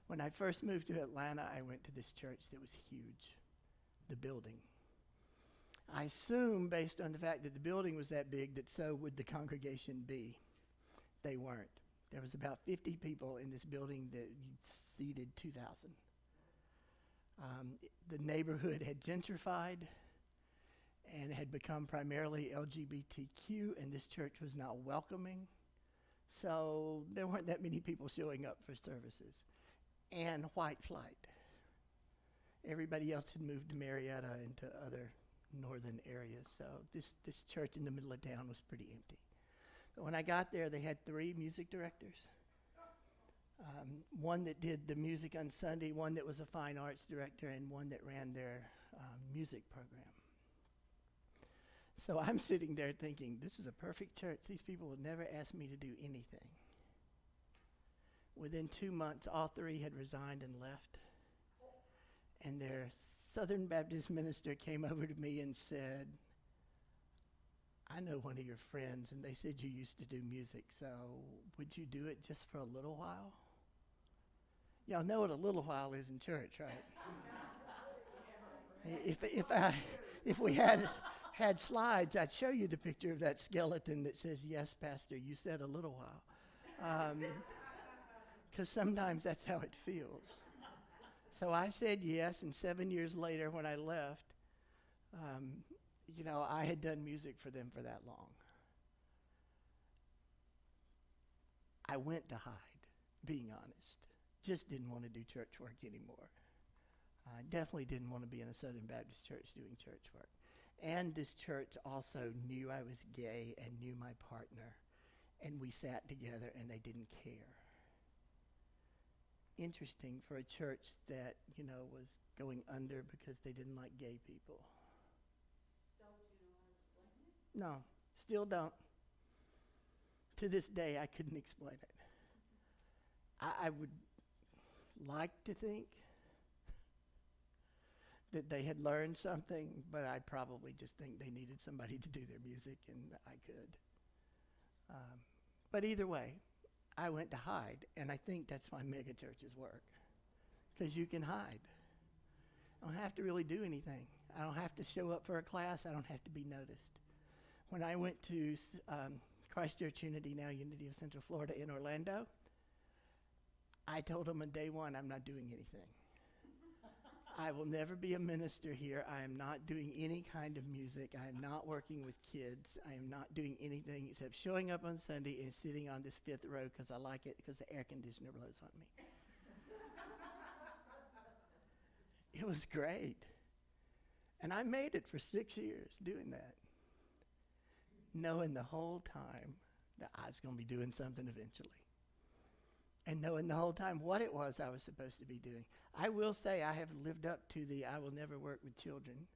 when I first moved to Atlanta, I went to this church that was huge, the building. I assume, based on the fact that the building was that big, that so would the congregation be. They weren't. There was about 50 people in this building that seated 2,000. The neighborhood had gentrified and had become primarily LGBTQ, and this church was not welcoming. So there weren't that many people showing up for services. And white flight. Everybody else had moved to Marietta and to other northern areas, so this church in the middle of town was pretty empty. But when I got there, they had 3 music directors. One that did the music on Sunday, one that was a fine arts director, and one that ran their music program. So I'm sitting there thinking, this is a perfect church. These people would never ask me to do anything. Within 2 months, all 3 had resigned and left. And their Southern Baptist minister came over to me and said, I know one of your friends, and they said you used to do music, so would you do it just for a little while? Y'all know what a little while is in church, right? If we had slides, I'd show you the picture of that skeleton that says, yes, Pastor, you said a little while. Because sometimes that's how it feels. So I said yes, and 7 years later when I left, I had done music for them for that long. I went to hide, being honest. Just didn't want to do church work anymore. I definitely didn't want to be in a Southern Baptist church doing church work. And this church also knew I was gay and knew my partner, and we sat together and they didn't care. Interesting for a church that, was going under because they didn't like gay people. So do you want to explain it? No, still don't. To this day, I couldn't explain it. I would like to think that they had learned something, but I probably just think they needed somebody to do their music, and I could. But either way, I went to hide, and I think that's why mega churches work, because you can hide. I don't have to really do anything. I don't have to show up for a class. I don't have to be noticed. When I went to Christ Church Unity, now Unity of Central Florida in Orlando, I told them on day one, I'm not doing anything. I will never be a minister here. I am not doing any kind of music. I am not working with kids. I am not doing anything except showing up on Sunday and sitting on this 5th row because I like it because the air conditioner blows on me. It was great. And I made it for 6 years doing that, knowing the whole time that I was going to be doing something eventually. And knowing the whole time what it was I was supposed to be doing. I will say I have lived up to the I will never work with children.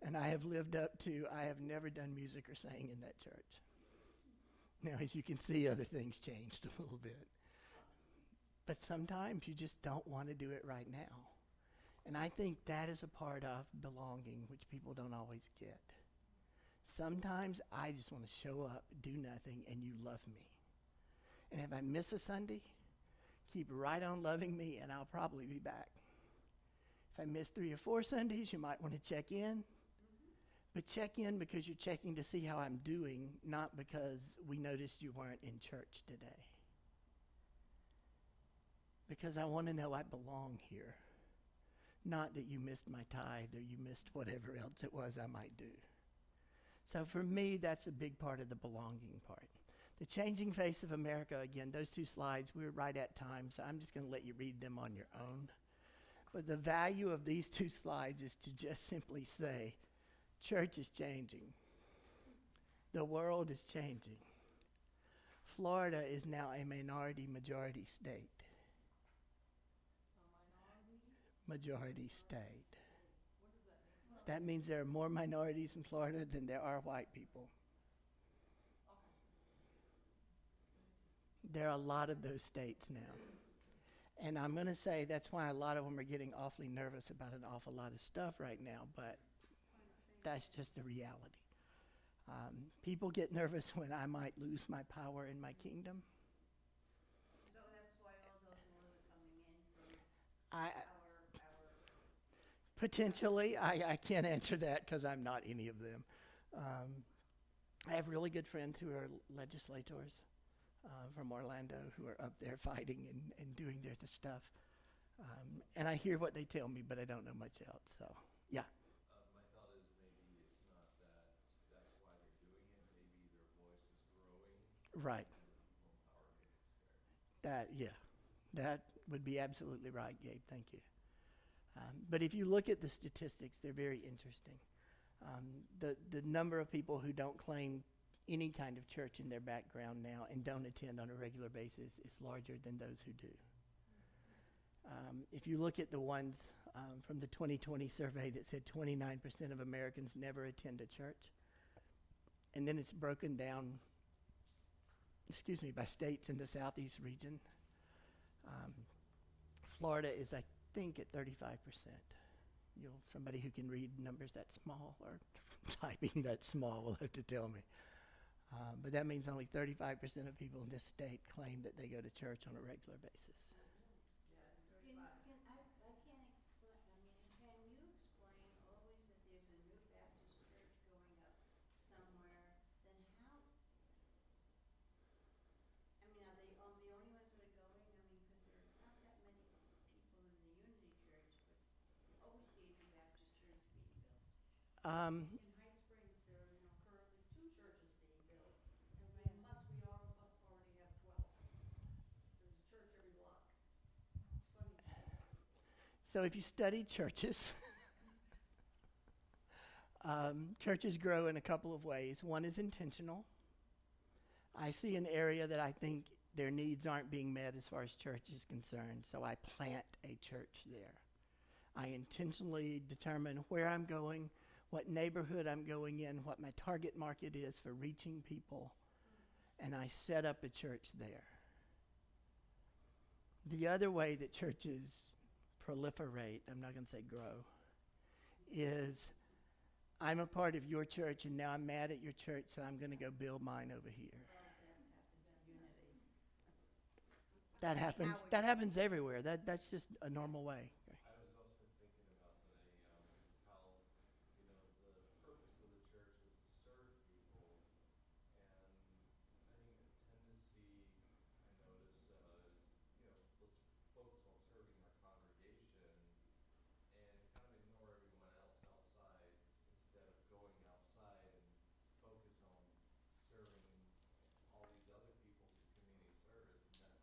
And I have lived up to I have never done music or sang in that church. Now, as you can see, other things changed a little bit. But sometimes you just don't want to do it right now. And I think that is a part of belonging, which people don't always get. Sometimes I just want to show up, do nothing, and you love me. And if I miss a Sunday, keep right on loving me, and I'll probably be back. If I miss 3 or 4 Sundays, you might want to check in. But check in because you're checking to see how I'm doing, not because we noticed you weren't in church today. Because I want to know I belong here. Not that you missed my tithe or you missed whatever else it was I might do. So for me, that's a big part of the belonging part. The changing face of America, again, those 2 slides, we're right at time, so I'm just going to let you read them on your own. But the value of these 2 slides is to just simply say, church is changing. The world is changing. Florida is now a minority-majority state. Majority state. What does that mean? That means there are more minorities in Florida than there are white people. There are a lot of those states now. And I'm going to say that's why a lot of them are getting awfully nervous about an awful lot of stuff right now, but that's just the reality. People get nervous when I might lose my power in my kingdom. So that's I potentially, I can't answer that because I'm not any of them. I have really good friends who are legislators from Orlando who are up there fighting and doing their stuff. And I hear what they tell me, but I don't know much else. So, yeah. My thought is maybe it's not that's why they're doing it. Maybe their voice is growing. Right. And the people in power getting scared. That would be absolutely right, Gabe. Thank you. But if you look at the statistics, they're very interesting. The number of people who don't claim any kind of church in their background now and don't attend on a regular basis is larger than those who do. If you look at the ones from the 2020 survey that said 29% of Americans never attend a church, and then it's broken down, by states in the Southeast region. Florida is, I think, at 35%. Somebody who can read numbers that small or typing that small will have to tell me. But that means only 35% of people in this state claim that they go to church on a regular basis. In High Springs, there are currently 2 churches being built, and we already have 12. There's a church every block. It's funny to me. So if you study churches, churches grow in a couple of ways. One is intentional. I see an area that I think their needs aren't being met as far as church is concerned, so I plant a church there. I intentionally determine where I'm going, what neighborhood I'm going in, what my target market is for reaching people, and I set up a church there. The other way that churches proliferate, I'm not going to say grow, is I'm a part of your church and now I'm mad at your church, so I'm going to go build mine over here. That happens everywhere. That's just a normal way. I was also thinking about today how the purpose of the church was to serve people, and I think a tendency I notice is let's focus on serving our congregation and kind of ignore everyone else outside instead of going outside and focus on serving all these other people through community service, and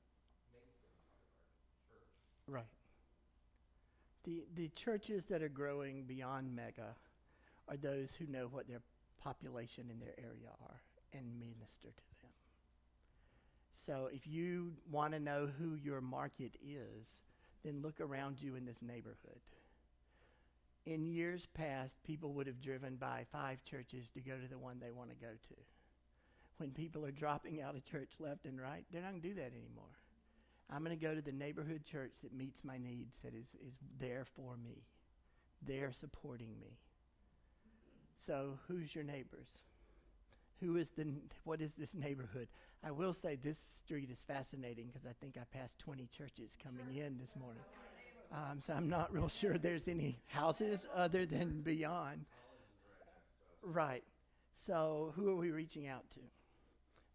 that makes them part of our church. Right. The churches that are growing beyond mega are those who know what their population in their area are and minister to them. So if you want to know who your market is, then look around you in this neighborhood. In years past, people would have driven by 5 churches to go to the one they want to go to. When people are dropping out of church left and right, they're not going to do that anymore. I'm going to go to the neighborhood church that meets my needs, that is there for me. They're supporting me. So who's your neighbors? What is this neighborhood? I will say this street is fascinating because I think I passed 20 churches coming in this morning. So I'm not real sure there's any houses other than beyond. Right. So who are we reaching out to?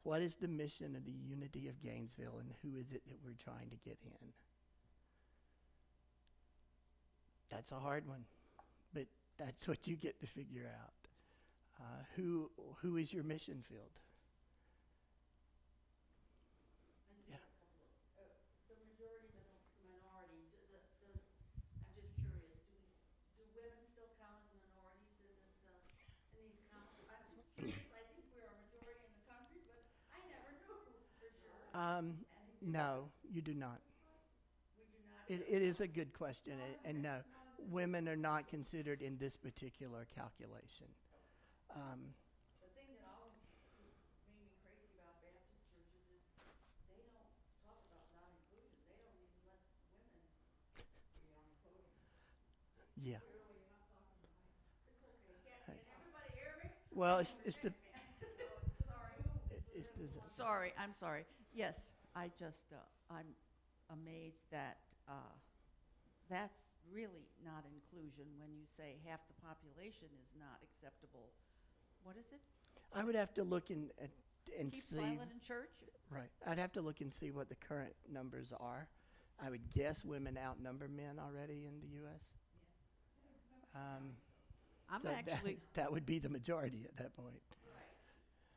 What is the mission of the unity of Gainesville, and who is it that we're trying to get in? That's a hard one, but that's what you get to figure out. Who is your mission field? Yeah. The majority, minority. I'm just curious. Do women still count as minorities in these counts? I'm just curious. I think we're a majority in the country, but I never knew for sure. No, you do not. We do not. It is a good question, and no, women are not considered in this particular calculation. The thing that always made me crazy about Baptist churches is they don't talk about non-inclusion. They don't even let women be on the podium. Yeah. Clearly, you're not talking about it. It's okay. Can everybody hear me? Well, it's the. Sorry, I'm sorry. Yes, I'm amazed that that's really not inclusion when you say half the population is not acceptable. What is it? I would have to look and Keep see. silent in church? Right. I'd have to look and see what the current numbers are. I would guess women outnumber men already in the U.S. I'm So actually that would be the majority at that point.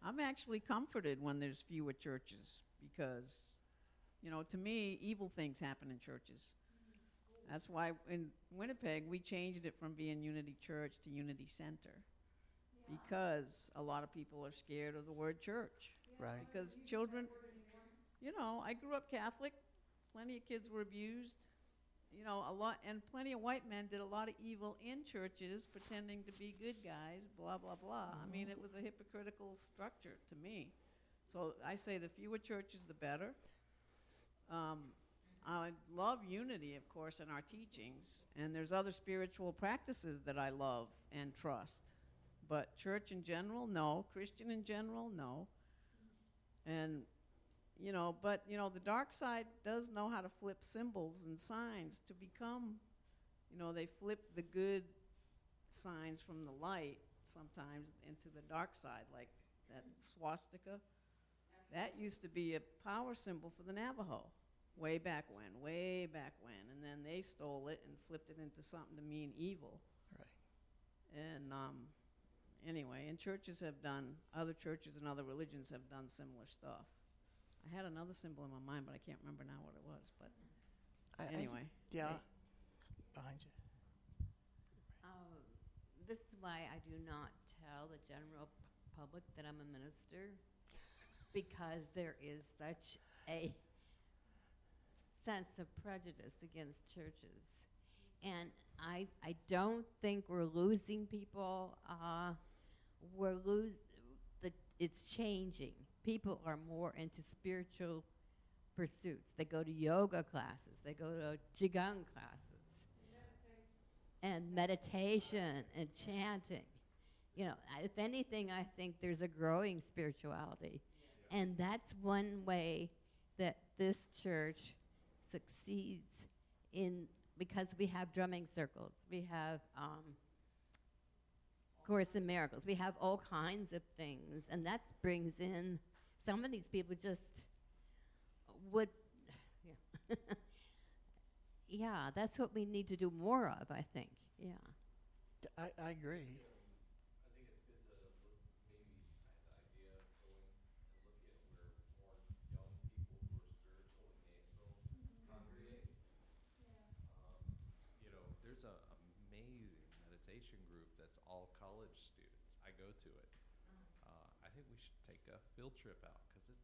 I'm actually comforted when there's fewer churches because, you know, to me, evil things happen in churches. That's why in Winnipeg we changed it from being Unity Church to Unity Center, because a lot of people are scared of the word church. Right. Because children, you know, I grew up Catholic. Plenty of kids were abused. You know, a lot, and plenty of white men did a lot of evil in churches, pretending to be good guys, blah, blah, blah. I mean, it was a hypocritical structure to me. So I say the fewer churches, the better. I love unity, of course, in our teachings, and there's other spiritual practices that I love and trust. But church in general, no. Christian in general, no. And but the dark side does know how to flip symbols and signs to become, they flip the good signs from the light sometimes into the dark side, like that swastika. That used to be a power symbol for the Navajo way back when, and then they stole it and flipped it into something to mean evil. Right. And anyway, and other churches and other religions have done similar stuff. I had another symbol in my mind, but I can't remember now what it was. But anyway. Behind you. This is why I do not tell the general public that I'm a minister, because there is such a sense of prejudice against churches. And I don't think we're losing people. It's changing. People are more into spiritual pursuits. They go to yoga classes. They go to qigong classes. And meditation and chanting. If anything, I think there's a growing spirituality. And that's one way that this church succeeds because we have drumming circles. We have Course in Miracles. We have all kinds of things, and that brings in some of these people just would, yeah, that's what we need to do more of, I think, yeah. I agree. I think it's good to look, maybe I had the idea of going and looking at where more young people who are spiritual in Gainesville congregate. There's an amazing meditation group that's all college students. I go to it. I think we should take a field trip out, because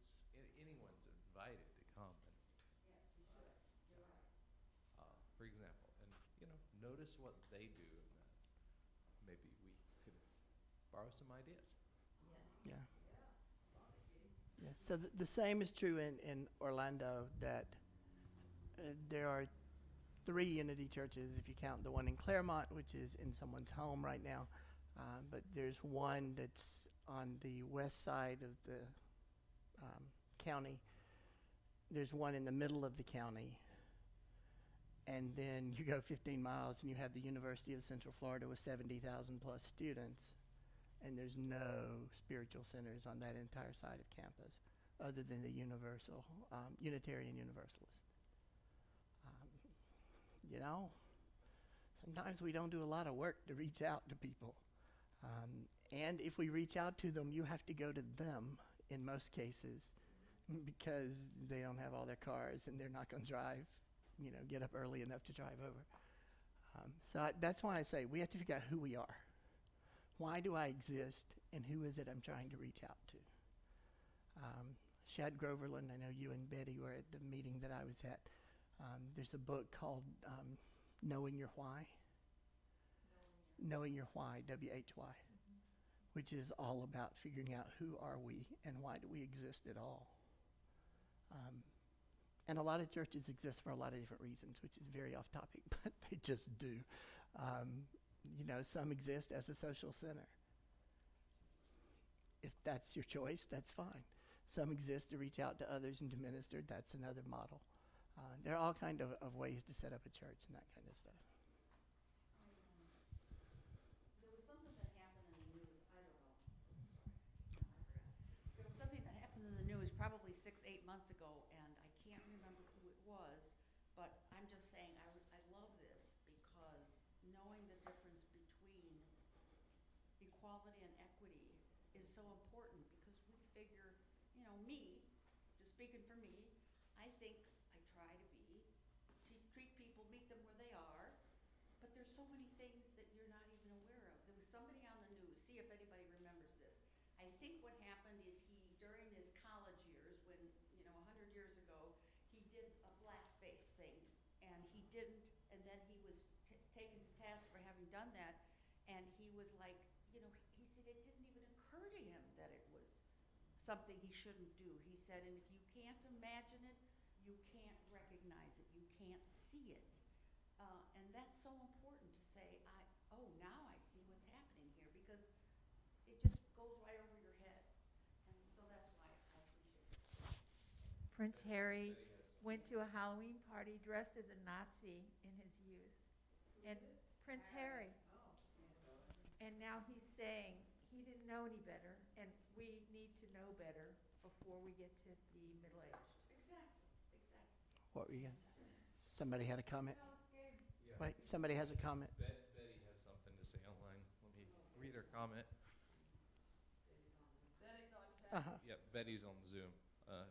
anyone's invited to come. And, Yes, we should. You're right. For example, and notice what they do, and maybe we could borrow some ideas. Yeah. Yeah. So the same is true in Orlando, that there are 3 Unity churches, if you count the one in Claremont, which is in someone's home right now. But there's one that's on the west side of the county. There's one in the middle of the county. And then you go 15 miles and you have the University of Central Florida with 70,000 plus students. And there's no spiritual centers on that entire side of campus other than the Unitarian Universalist. Sometimes we don't do a lot of work to reach out to people. And if we reach out to them, you have to go to them in most cases, because they don't have all their cars and they're not going to drive, get up early enough to drive over. That's why I say we have to figure out who we are. Why do I exist, and who is it I'm trying to reach out to? Shad Groverland, I know you and Betty were at the meeting that I was at. There's a book called Knowing Your Why. Knowing Your Why, W-H-Y, which is all about figuring out who are we and why do we exist at all. And a lot of churches exist for a lot of different reasons, which is very off topic, but they just do. Some exist as a social center. If that's your choice, that's fine. Some exist to reach out to others and to minister. That's another model. there are all kind of ways to set up a church and that kind of stuff. There was something that happened in the news, I don't know, sorry, I forgot. There was something that happened in the news probably 6-8 months ago, and I can't remember who it was, but I'm just saying, I love this because knowing the difference between equality and equity is so important, because we figure, you know, me, just speaking for me, I think I try to treat people, meet them where they are, but there's so many things that you're not even aware of. There was somebody on the news, see if anybody remembers this. I think what happened is during his college years, when, you know, 100 years ago, he did a blackface thing, and he didn't, and then he was taken to task for having done that, and he was like, you know, he said it didn't even occur to him that it was something he shouldn't do. He said, and if you can't imagine it, you can't recognize it, you can't see it. And that's so important to say, now I see what's happening here, because it just goes right over your head. And so that's why I appreciate it. Prince Harry went to a Halloween party dressed as a Nazi in his youth. And Prince Harry. And now he's saying he didn't know any better, and we need to know better before we get to be middle-aged. Exactly. What were you going to Somebody had a comment? Yeah. Wait, somebody has a comment. Betty has something to say online. Let me read her comment. Betty's on chat. Uh-huh. Yep, Betty's on Zoom.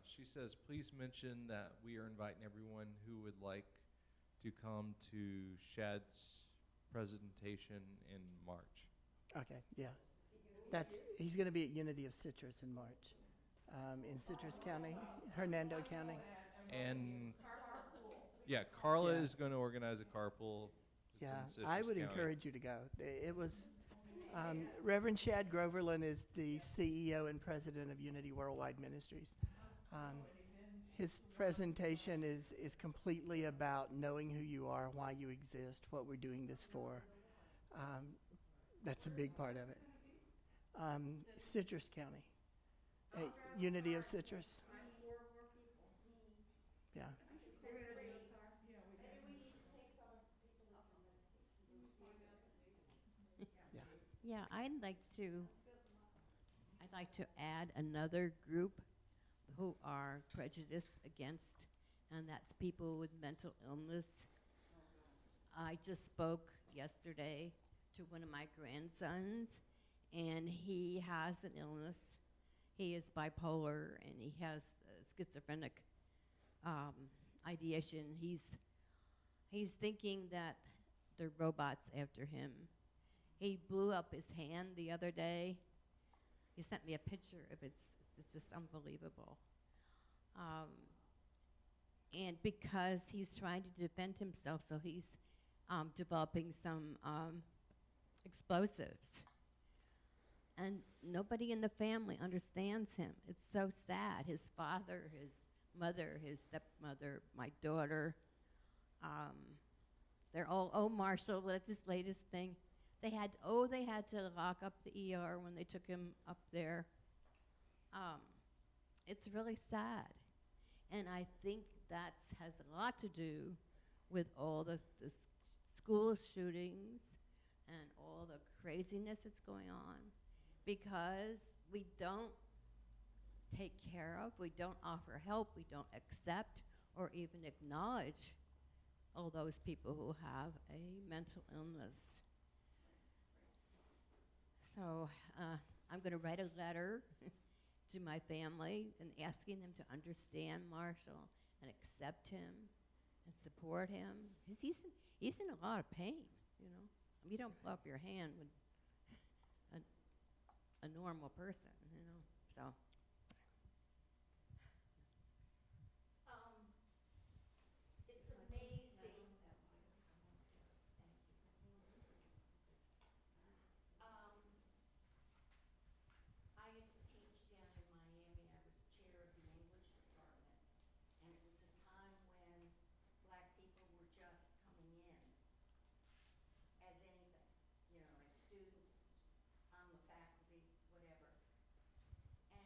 She says, please mention that we are inviting everyone who would like to come to Shad's presentation in March. Okay, yeah. He's going to be at Unity of Citrus in March, in Citrus County, Hernando County. And yeah, Carla Yeah. is going to organize a carpool. It's Yeah, in Citrus I would County. encourage you to go. It was, Reverend Shad Groverland is the CEO and president of Unity Worldwide Ministries. His presentation is completely about knowing who you are, why you exist, what we're doing this for. That's a big part of it. Citrus County, Unity of Citrus. Yeah. Yeah, I'd like to add another group who are prejudiced against, and that's people with mental illness. I just spoke yesterday to one of my grandsons, and he has an illness. He is bipolar, and he has schizophrenic ideation. He's thinking that they're robots after him. He blew up his hand the other day. He sent me a picture of it. It's just unbelievable. And because he's trying to defend himself, so he's developing some explosives. And nobody in the family understands him. It's so sad. His father, his mother, his stepmother, my daughter, they're all, oh, Marshall, what's this latest thing? They had to lock up the ER when they took him up there. It's really sad. And I think that has a lot to do with all the school shootings and all the craziness that's going on, because we don't take care of, we don't offer help, we don't accept or even acknowledge all those people who have a mental illness. So I'm going to write a letter to my family and asking them to understand Marshall and accept him and support him. He's in a lot of pain, you know. You don't blow up your hand with a normal person, you know. So. It's amazing. I used to teach down in Miami. I was chair of the English department, and it was a time when black people were just coming in as anything, you know, as students, on the faculty, whatever. And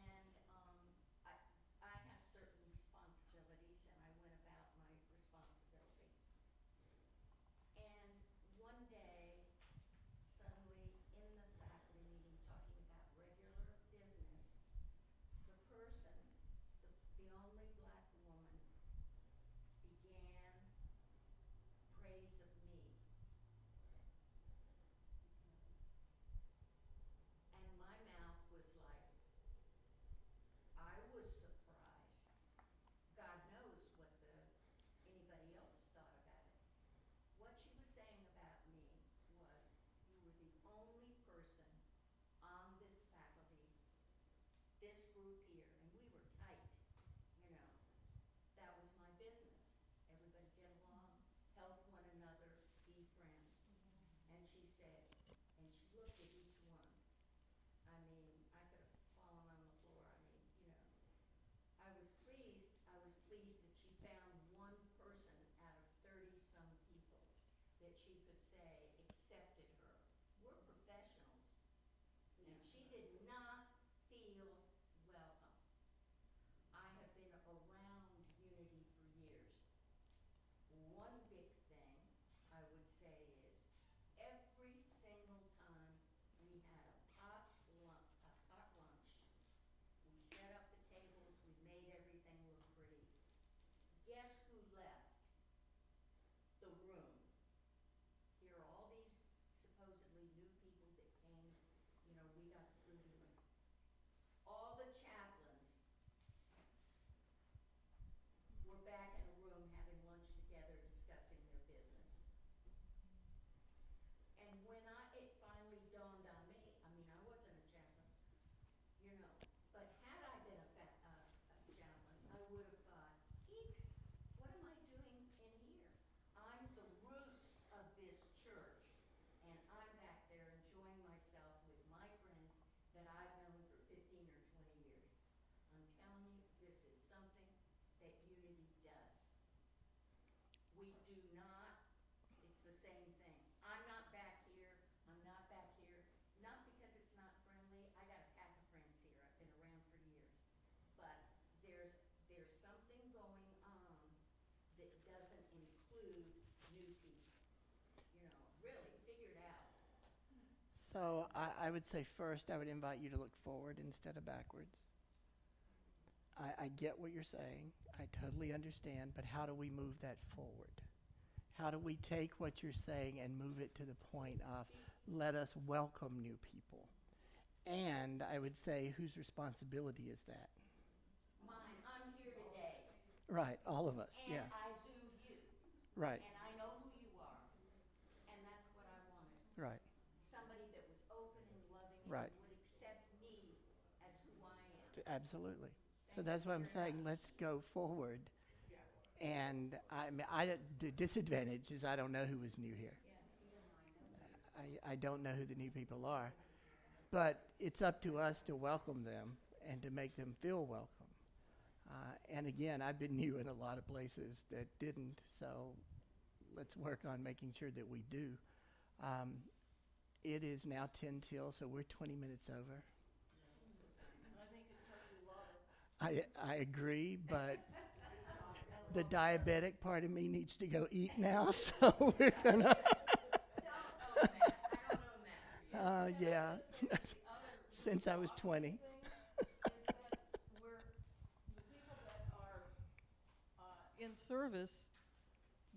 So I would say first, I would invite you to look forward instead of backwards. I get what you're saying. I totally understand. But how do we move that forward? How do we take what you're saying and move it to the point of let us welcome new people? And I would say, whose responsibility is that? Mine, I'm here today. Right, all of us, And yeah. I Zoomed you. Right, And I know who you are. And that's what I wanted. right, Somebody that was open and loving right. and would accept me as who I am. Absolutely. So that's what I'm saying. Let's go forward. And the disadvantage is I don't know who was new here. I don't know who the new people are. But it's up to us to welcome them and to make them feel welcome. And again, I've been new in a lot of places that didn't, so let's work on making sure that we do. It is now 10 till, so we're 20 minutes over. I think it's because we love it. I agree, but the diabetic part of me needs to go eat now, so we're gonna. Yeah, since I was 20. Is that the people that are in service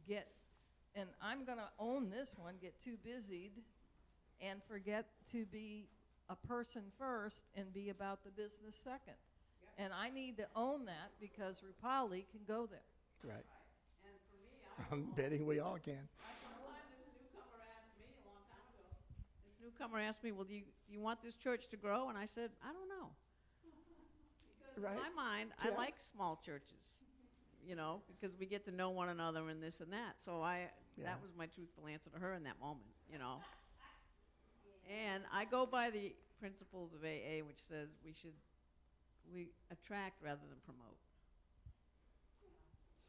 get, and I'm going to own this one, get too busied and forget to be a person first and be about the business second. And I need to own that because Rupali can go there. Right. And for me, I'm betting we all can. This newcomer asked me, well, do you want this church to grow? And I said, I don't know. Because Right. in my mind, Yeah. I like small churches, because we get to know one another and this and that. So that was my truthful answer to her in that moment, And I go by the principles of AA, which says we attract rather than promote.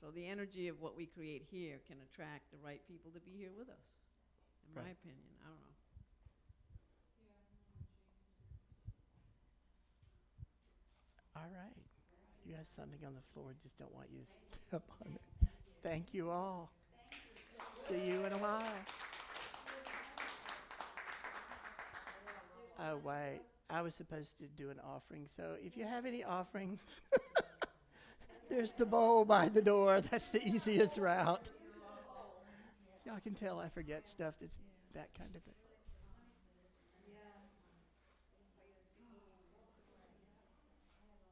So the energy of what we create here can attract the right people to be here with us, in my Right. opinion. I don't know. All right. You have something on the floor, just don't want you to step on it. Thank you all. See you in a while. Oh, wait. I was supposed to do an offering, so if you have any offerings, there's the bowl by the door. That's the easiest route. Y'all can tell I forget stuff that's that kind of thing.